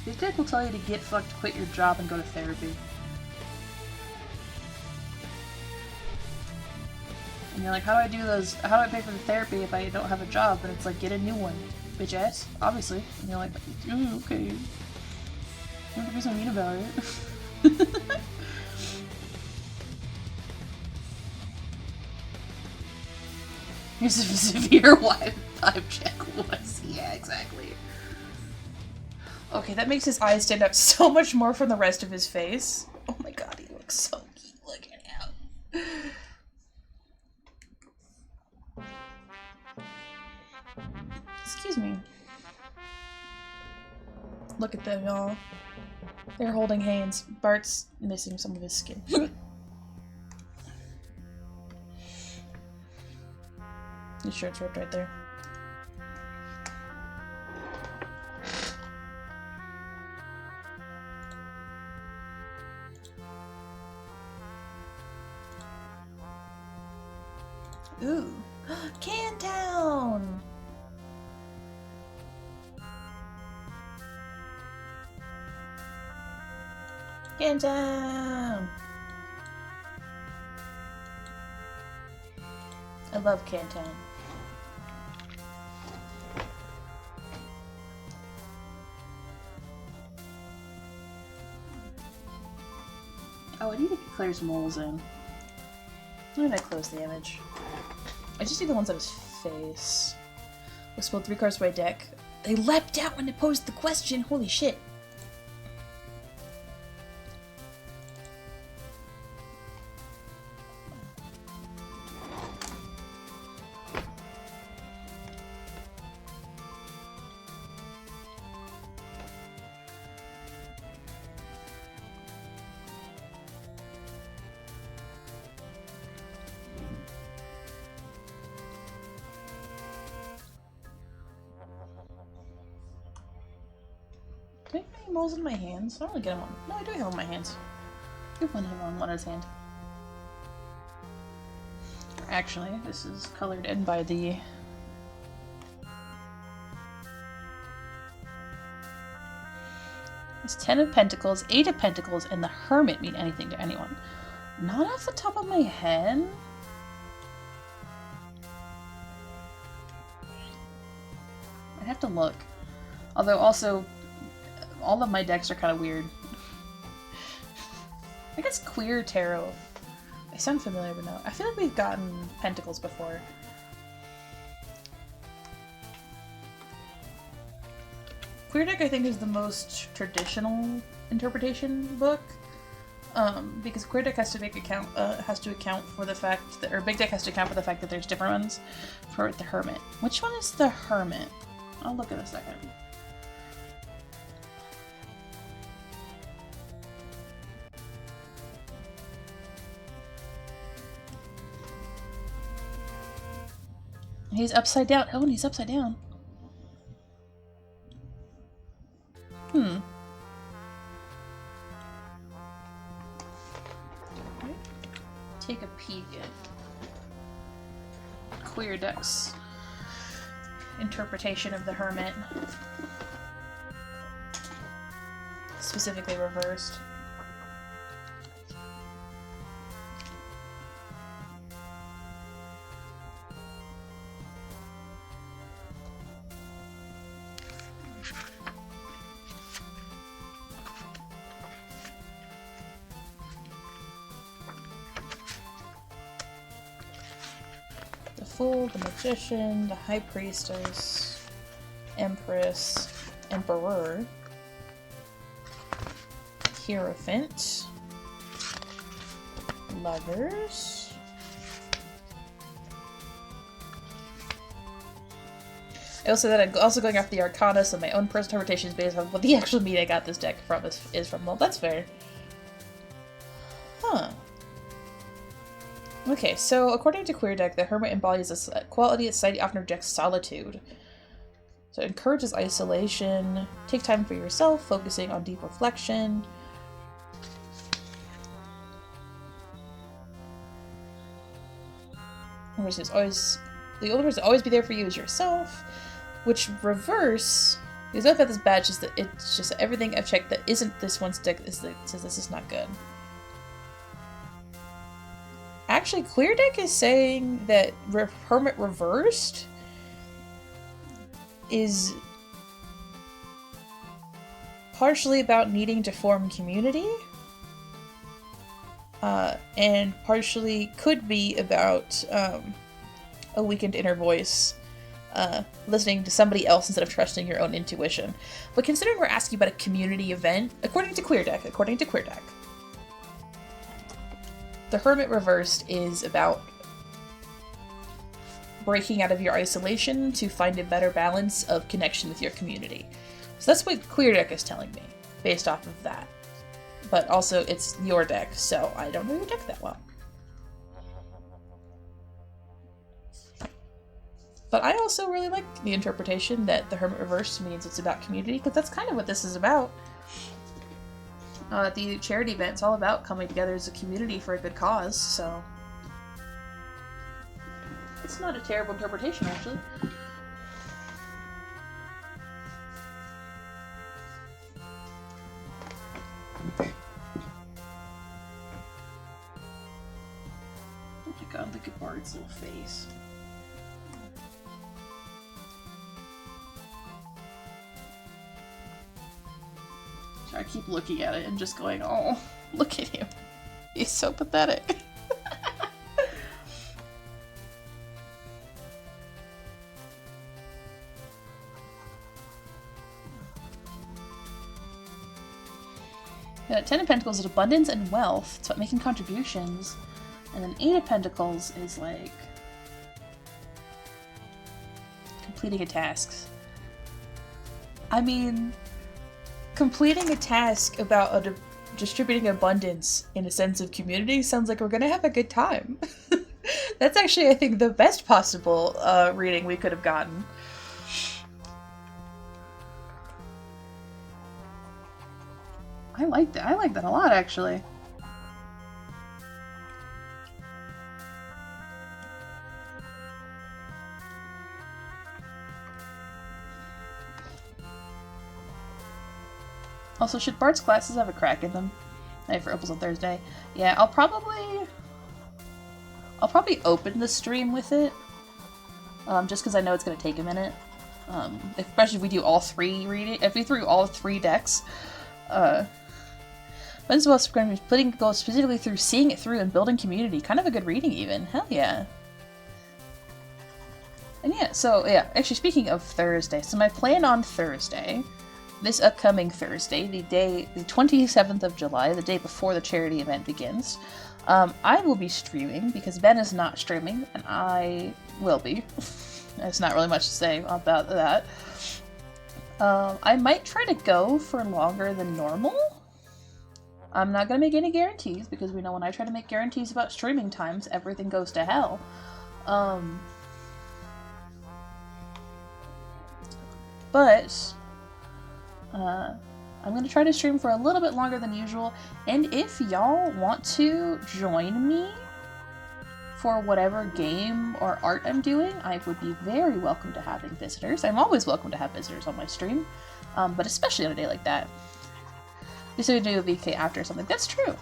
Big Deck will tell you to get fucked, quit your job, and go to therapy. And you're like, how do I do those? How do I pay for the therapy if I don't have a job? And it's like, get a new one. Bitch ass, obviously. And you're like, okay. You don't have to be so mean about it. Here's a severe vibe check was. Yeah, exactly. Okay, that makes his eyes stand out so much more from the rest of his face. Oh my god, he looks so cute. Look at him. Excuse me. Look at them, y'all. They're holding hands. Bart's missing some of his skin. You sure it's right there? Ooh, Cantown! Cantown! I love Cantown. Oh, I need to get Claire's moles in. Why did I close the image? I just see the ones on his face. We spilled 3 cards to my deck. They leapt out when they posed the question. Holy shit. Do I have any moles in my hands? I don't really get them on. No, I do have them in my hands. I have one of them on one of his hand. Actually, this is colored in by the... It's 10 of Pentacles, 8 of Pentacles, and the Hermit mean anything to anyone? Not off the top of my head. I'd have to look. Although also, all of my decks are kind of weird. I guess Queer Tarot. I sound familiar, but no. I feel like we've gotten Pentacles before. Queer Deck, I think, is the most traditional interpretation book. Because Queer Deck has to account for the fact that, or Big Deck has to account for the fact that there's different ones for the Hermit. Which one is the Hermit? I'll look in a second. He's upside down. Oh, and he's upside down. Take a peek at Queer Deck's interpretation of the Hermit. Specifically reversed. Fool, the Magician, the High Priestess, Empress, Emperor, Hierophant, Lovers, I'm also going off the Arcana, so my own personal interpretation is based on what the actual meat I got this deck from is from. Well, that's fair. Huh. Okay, so according to Queer Deck, the Hermit embodies a quality that society often rejects: solitude. So it encourages isolation, take time for yourself, focusing on deep reflection. The only person to always be there for you is yourself, which reverse. The other about this badge is that it's just everything I've checked that isn't this one's deck says this is not good. Actually, Queer Deck is saying that Hermit Reversed is partially about needing to form community, and partially could be about a weakened inner voice, listening to somebody else instead of trusting your own intuition. But considering we're asking about a community event, according to Queer Deck, the Hermit Reversed is about breaking out of your isolation to find a better balance of connection with your community. So that's what Queer Deck is telling me, based off of that. But also, it's your deck, so I don't know your deck that well. But I also really like the interpretation that the Hermit Reverse means it's about community, because that's kind of what this is about. The charity event, it's all about coming together as a community for a good cause, so... It's not a terrible interpretation, actually. Oh my god, look at Bard's little face. I keep looking at it and just going, oh, look at him. He's so pathetic. Yeah, 10 of Pentacles is abundance and wealth. It's about making contributions. And then 8 of Pentacles is like completing a task. I mean, completing a task about distributing abundance in a sense of community sounds like we're gonna have a good time. That's actually, I think, the best possible reading we could have gotten. I like that. I like that a lot, actually. Also, should Bart's classes have a crack in them? Hey, for Opals on Thursday. Yeah, I'll probably open the stream with it. Just because I know it's going to take a minute. Especially if we do all three reading. If we threw all 3 decks. Venezuela's going to be go specifically through seeing it through and building community. Kind of a good reading, even. Hell yeah. And yeah, so yeah, actually speaking of Thursday, so my plan on Thursday, this upcoming Thursday, the 27th of July, the day before the charity event begins, I will be streaming because Ben is not streaming, and I will be. There's not really much to say about that. I might try to go for longer than normal. I'm not going to make any guarantees, because we know when I try to make guarantees about streaming times, everything goes to hell. But I'm going to try to stream for a little bit longer than usual, and if y'all want to join me for whatever game or art I'm doing, I would be very welcome to having visitors. I'm always welcome to have visitors on my stream, but especially on a day like that. So we do a VK after or something. That's true.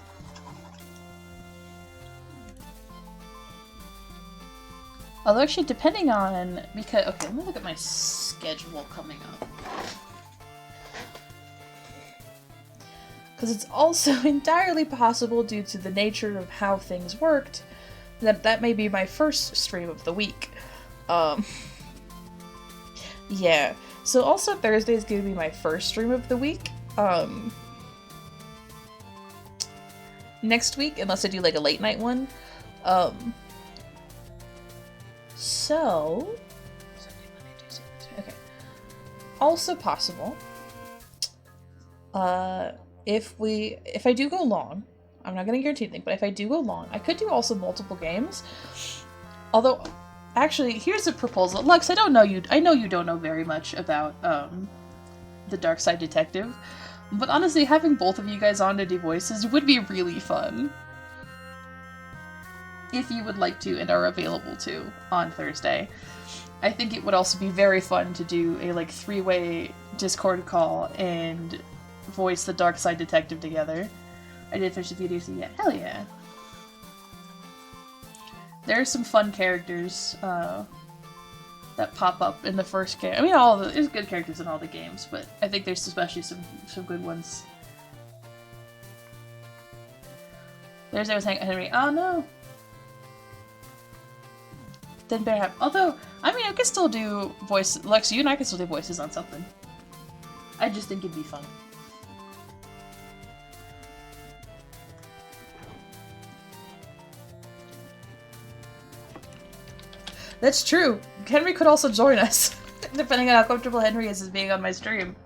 Although actually, depending on, because, okay, let me look at my schedule coming up. Because it's also entirely possible, due to the nature of how things worked, that may be my first stream of the week. Yeah. So also Thursday is going to be my first stream of the week. Next week, unless I do like a late night one. So okay. Also possible. If I do go long, I'm not gonna guarantee anything, but if I do go long, I could do also multiple games. Although, actually, here's a proposal. Lux, I know you don't know very much about the Dark Side Detective. But honestly, having both of you guys on to do voices would be really fun. If you would like to and are available to on Thursday. I think it would also be very fun to do a like 3-way Discord call and voice the Dark Side Detective together. I did finish the video, so yeah, hell yeah. There are some fun characters that pop up in the first game. I mean, there's good characters in all the games, but I think there's especially some good ones. There's Henry. Oh no! Didn't better have. Although, I mean, I could still do voice. Lex, you and I could still do voices on something. I just think it'd be fun. That's true. Henry could also join us, depending on how comfortable Henry is as being on my stream.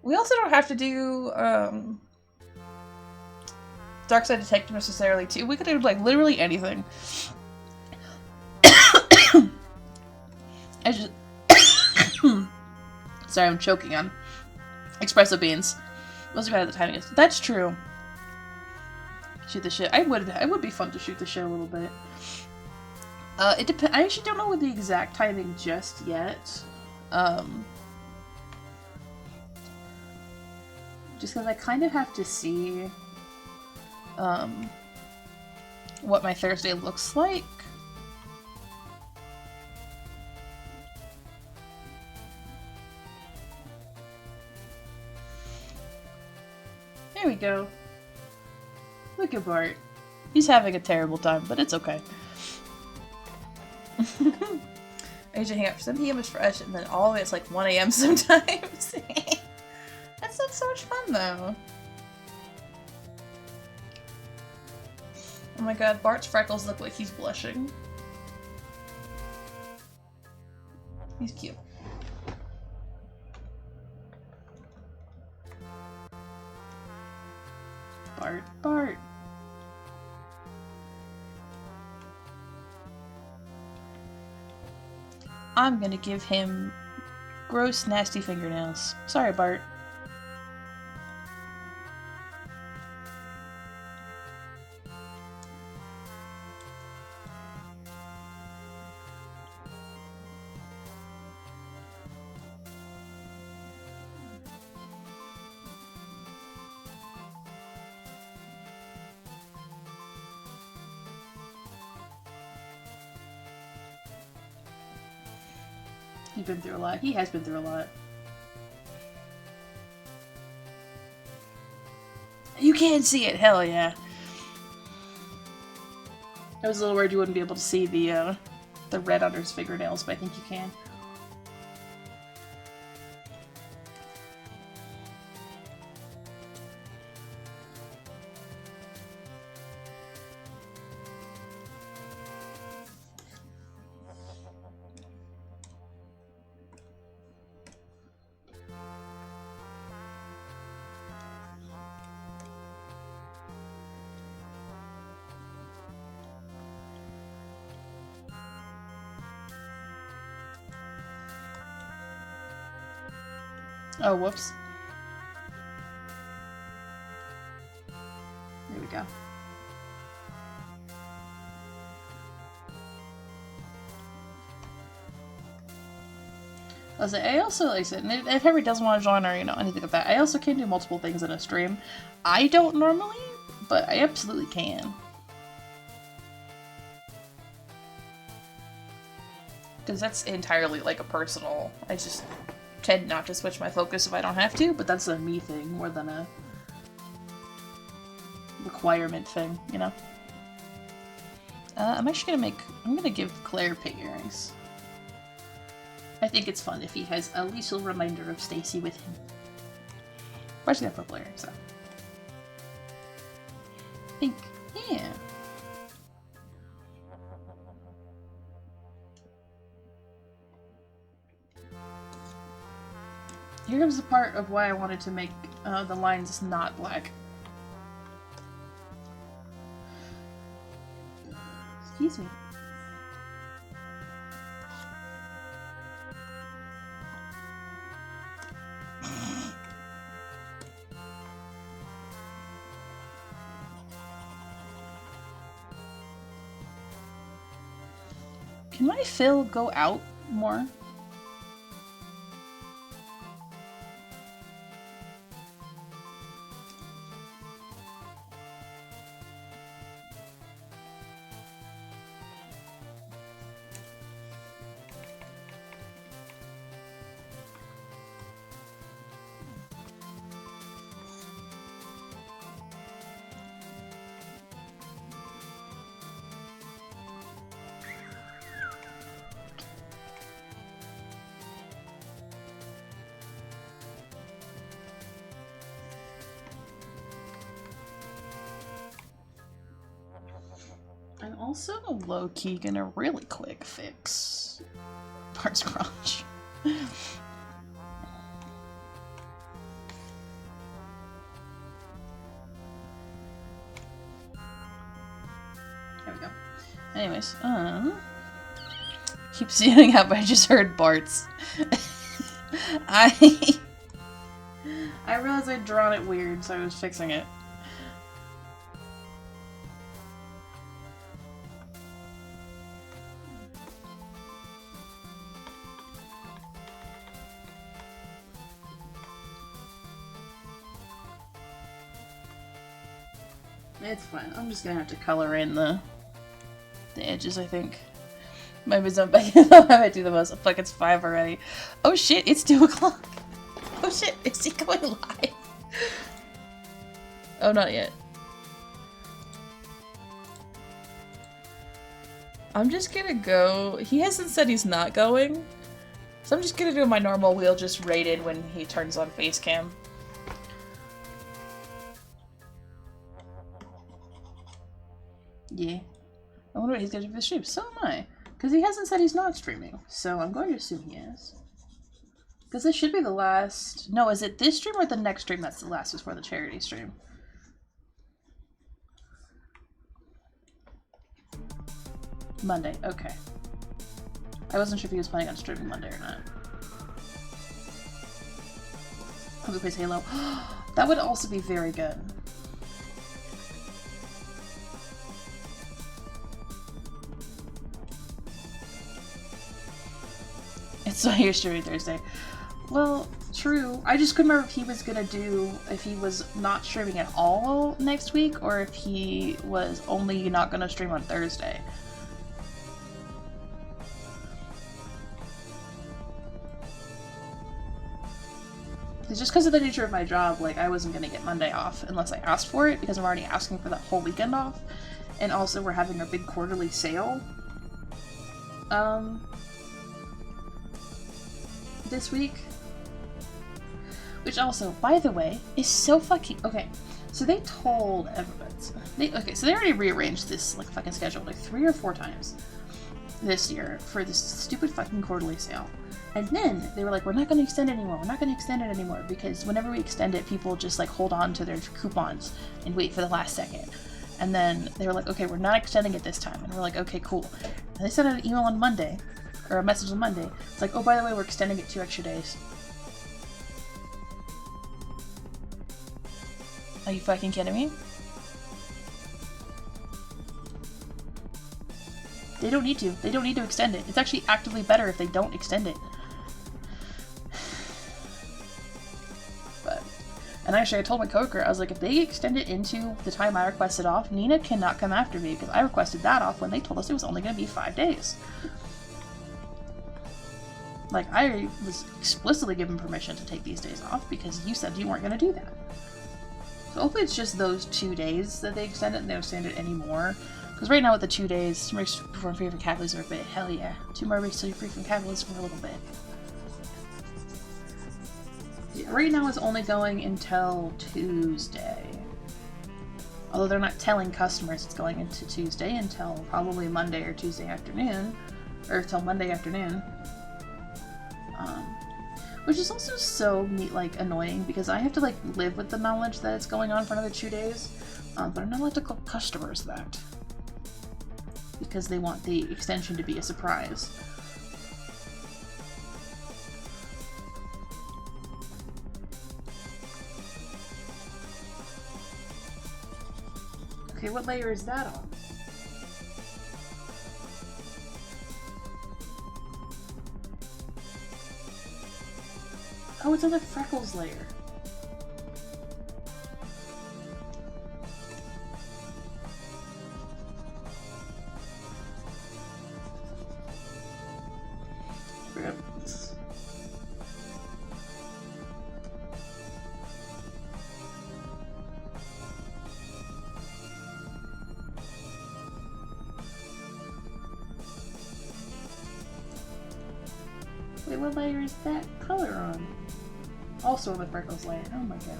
We also don't have to do Dark Side Detective necessarily too. We could do like literally anything. I just... Sorry, I'm choking on espresso beans. Mostly bad at the timing. That's true. Shoot the shit. I would be fun to shoot the shit a little bit. It depends. I actually don't know what the exact timing just yet. Just because I kind of have to see what my Thursday looks like. There we go. Look at Bart. He's having a terrible time, but it's okay. I usually hang out for 7 p.m. is fresh, and then all the way it's like 1 a.m. sometimes. That sounds so much fun, though. Oh my god, Bart's freckles look like he's blushing. He's cute. Bart. I'm gonna give him gross, nasty fingernails. Sorry, Bart. He's been through a lot. He has been through a lot. You can see it, hell yeah. I was a little worried you wouldn't be able to see the red under his fingernails, but I think you can. Oh, whoops. There we go. I also, like I said, if Henry doesn't want to join or, anything like that, I also can do multiple things in a stream. I don't normally, but I absolutely can. Because that's entirely, like, a personal... I just tend not to switch my focus if I don't have to, but that's a me thing more than a requirement thing, I'm actually I'm gonna give Claire pig earrings. I think it's fun if he has a little reminder of Stacy with him. Why should I purple earrings, so? Pink, yeah. Here comes the part of why I wanted to make the lines not black. Excuse me. Can my fill go out more? I'm also low-key gonna really quick fix Bart's crotch. There we go. Anyways, Keep standing up, I just heard Bart's. I realized I'd drawn it weird, so I was fixing it. It's fine. I'm just gonna have to color in the edges, I think. My wisdom back I do the most. Fuck, it's 5 already. Oh shit, it's 2 o'clock. Oh shit, is he going live? Oh, not yet. I'm just gonna go. He hasn't said he's not going. So I'm just gonna do my normal wheel, just rated when he turns on face cam. Yeah. I wonder what he's gonna do for the stream. So am I. Because he hasn't said he's not streaming. So I'm going to assume he is. Because this should be the last... No, is it this stream or the next stream that's the last before the charity stream? Monday, okay. I wasn't sure if he was planning on streaming Monday or not. Hope he plays Halo. That would also be very good. It's not here streaming Thursday. Well, true. I just couldn't remember if he was gonna do, if he was not streaming at all next week, or if he was only not gonna stream on Thursday. It's just because of the nature of my job, like, I wasn't gonna get Monday off unless I asked for it, because I'm already asking for that whole weekend off. And also, we're having our big quarterly sale. This week. Which also, by the way, is so fucking... Okay, so they told everybody... so they already rearranged this, like, fucking schedule, like, 3 or 4 times this year for this stupid fucking quarterly sale. And then they were like, we're not going to extend it anymore. We're not going to extend it anymore because whenever we extend it, people just, like, hold on to their coupons and wait for the last second. And then they were like, okay, we're not extending it this time. And we're like, okay, cool. And they sent out an email on Monday, or a message on Monday. It's like, oh, by the way, we're extending it 2 extra days. Are you fucking kidding me? They don't need to. They don't need to extend it. It's actually actively better if they don't extend it. But, and actually I told my coworker, I was like, if they extend it into the time I requested off, Nina cannot come after me because I requested that off when they told us it was only going to be 5 days. Like, I was explicitly given permission to take these days off because you said you weren't going to do that. So hopefully it's just those 2 days that they extend it and they don't extend it anymore. Because right now with the 2 days, 2 weeks from free from capitalism for a bit. Hell yeah. 2 more weeks till you're free from capitalism for a little bit. Yeah, right now it's only going until Tuesday. Although they're not telling customers it's going into Tuesday until probably Monday or Tuesday afternoon. Or till Monday afternoon. Which is also so like annoying because I have to like live with the knowledge that it's going on for another 2 days, but I'm not allowed to call customers that because they want the extension to be a surprise. Okay, what layer is that on? Oh, it's on the freckles layer. Oops. Wait, what layer is that color on? Also on the freckles layer. Oh my god.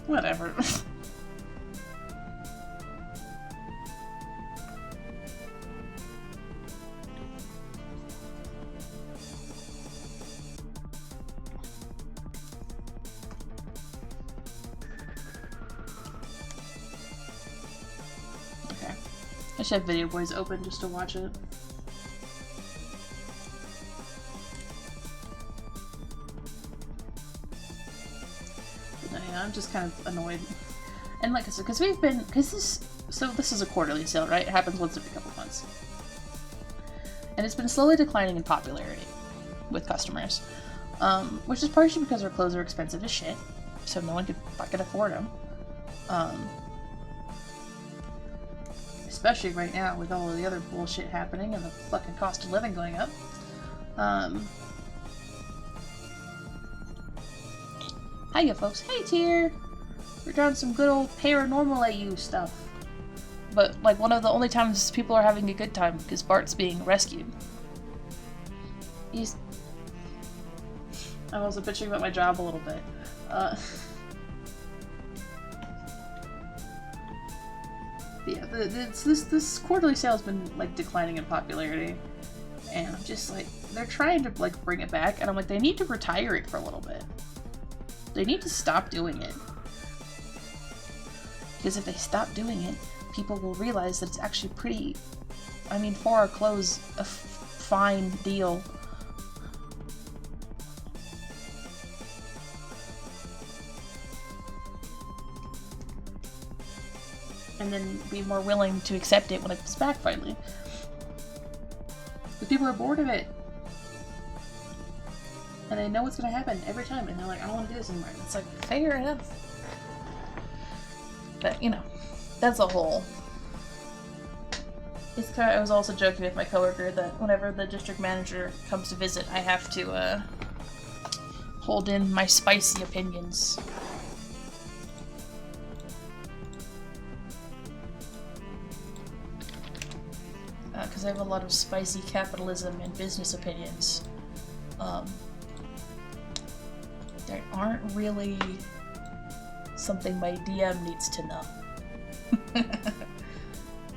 Whatever. I should have Video Boys open just to watch it. But no, yeah, I'm just kind of annoyed. And like I said, because this is a quarterly sale, right? It happens once every couple months. And it's been slowly declining in popularity with customers. Which is partially because our clothes are expensive as shit, so no one could fucking afford them. Especially right now with all of the other bullshit happening and the fucking cost of living going up. Hiya folks, hey Tier! We're doing some good old paranormal AU stuff. But like one of the only times people are having a good time because Bart's being rescued. I'm also bitching about my job a little bit. Yeah, this quarterly sale has been like declining in popularity, and I'm just like, they're trying to like bring it back, and I'm like, they need to retire it for a little bit. They need to stop doing it, because if they stop doing it, people will realize that it's actually pretty. I mean, for our clothes, a fine deal. And then be more willing to accept it when it comes back finally. Because people are bored of it. And they know what's gonna happen every time, and they're like, I don't want to do this anymore. And it's like, fair enough. But, you know, that's a whole. It's kind of, I was also joking with my coworker that whenever the district manager comes to visit, I have to, hold in my spicy opinions. Because I have a lot of spicy capitalism and business opinions. There aren't really something my DM needs to know.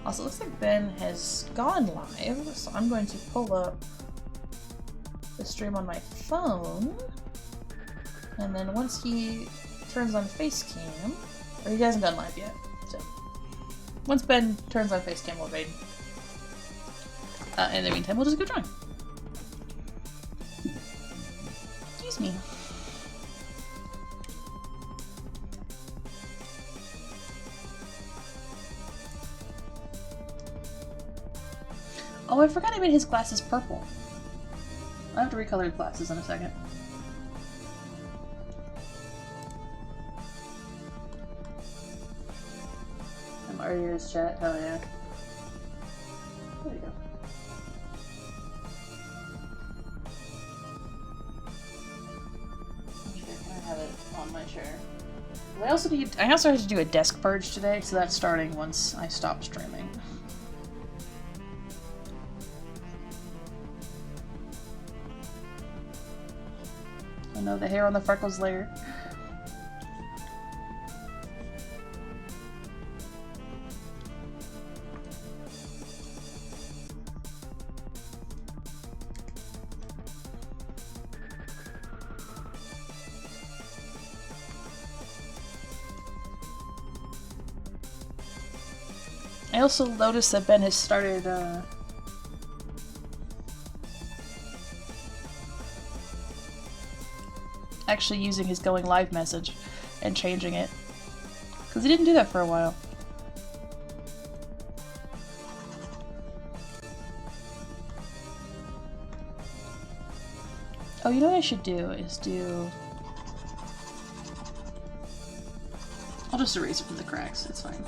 Also, it looks like Ben has gone live, so I'm going to pull up the stream on my phone, and then once he turns on Facecam, or he hasn't gone live yet, so once Ben turns on Facecam, we'll raid. In the meantime, we'll just go drawing. Excuse me. Oh, I forgot I made his glasses purple. I have to recolor his glasses in a second. I'm already in his chat. Hell yeah. There we go. I have it on my chair. I also had to do a desk purge today, so that's starting once I stop streaming. I know the hair on the freckles layer. I also noticed that Ben has started, actually using his going live message and changing it. Because he didn't do that for a while. Oh, you know what I should do is do... I'll just erase it from the cracks, it's fine.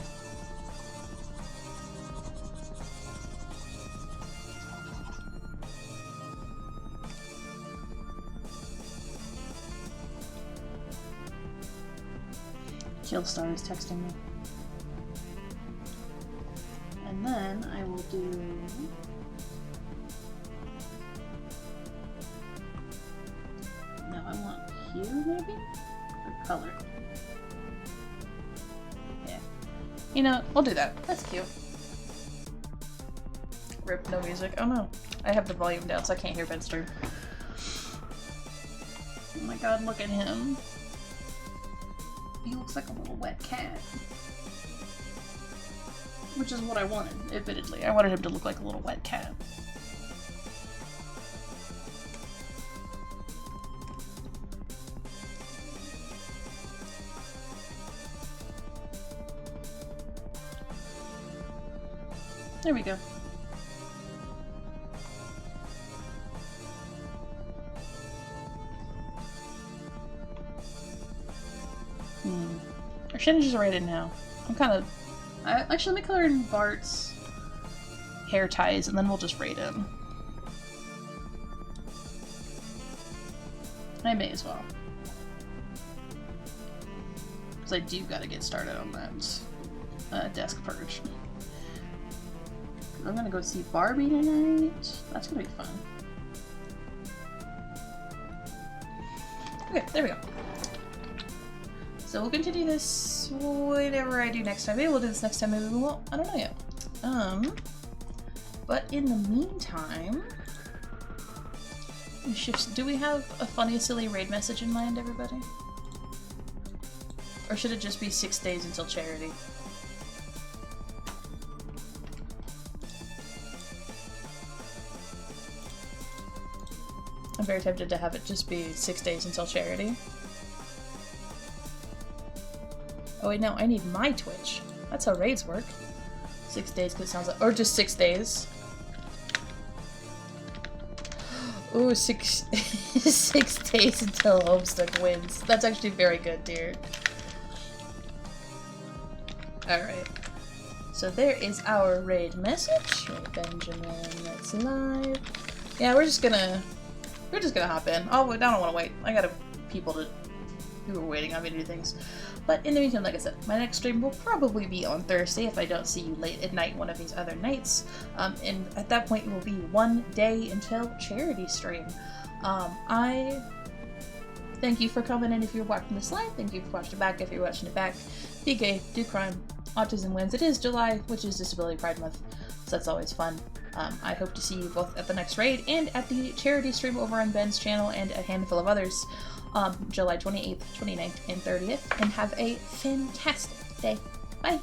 Killstar is texting me. And then I will do... No, I want hue maybe? Or color? Yeah. You know, we'll do that. That's cute. Rip, no music. Oh no. I have the volume down so I can't hear Ben stream. Oh my god, look at him. He looks like a little wet cat. which is what I wanted, admittedly. I wanted him to look like a little wet cat. There we go. Or should I just write it now? I'm kind of... actually, let me color in Bart's hair ties, and then we'll just rate him. I may as well. Because I do gotta get started on that desk purge. I'm gonna go see Barbie tonight. That's gonna be fun. Okay, there we go. So we'll continue this whatever I do next time. Maybe we'll do this next time, maybe we won't. I don't know yet. But in the meantime, do we have a funny, silly raid message in mind, everybody? Or should it just be 6 days until charity? I'm very tempted to have it just be 6 days until charity. Oh wait, no, I need my Twitch. That's how raids work. 6 days, because it sounds like... Or just 6 days. Ooh, 6 days until Homestuck wins. That's actually very good, dear. Alright. So there is our raid message. Right, Benjamin, that's live. Yeah, we're just gonna hop in. Oh, I don't want to wait. I got people who are waiting on me to do things. But in the meantime, like I said, my next stream will probably be on Thursday if I don't see you late at night one of these other nights. And at that point, it will be 1 day until charity stream. I thank you for coming in if you're watching this live. Thank you for watching it back if you're watching it back. Be gay, do crime, autism wins. It is July, which is Disability Pride Month, so that's always fun. I hope to see you both at the next raid and at the charity stream over on Ben's channel and a handful of others. July 28th, 29th, and 30th, and have a fantastic day. Bye!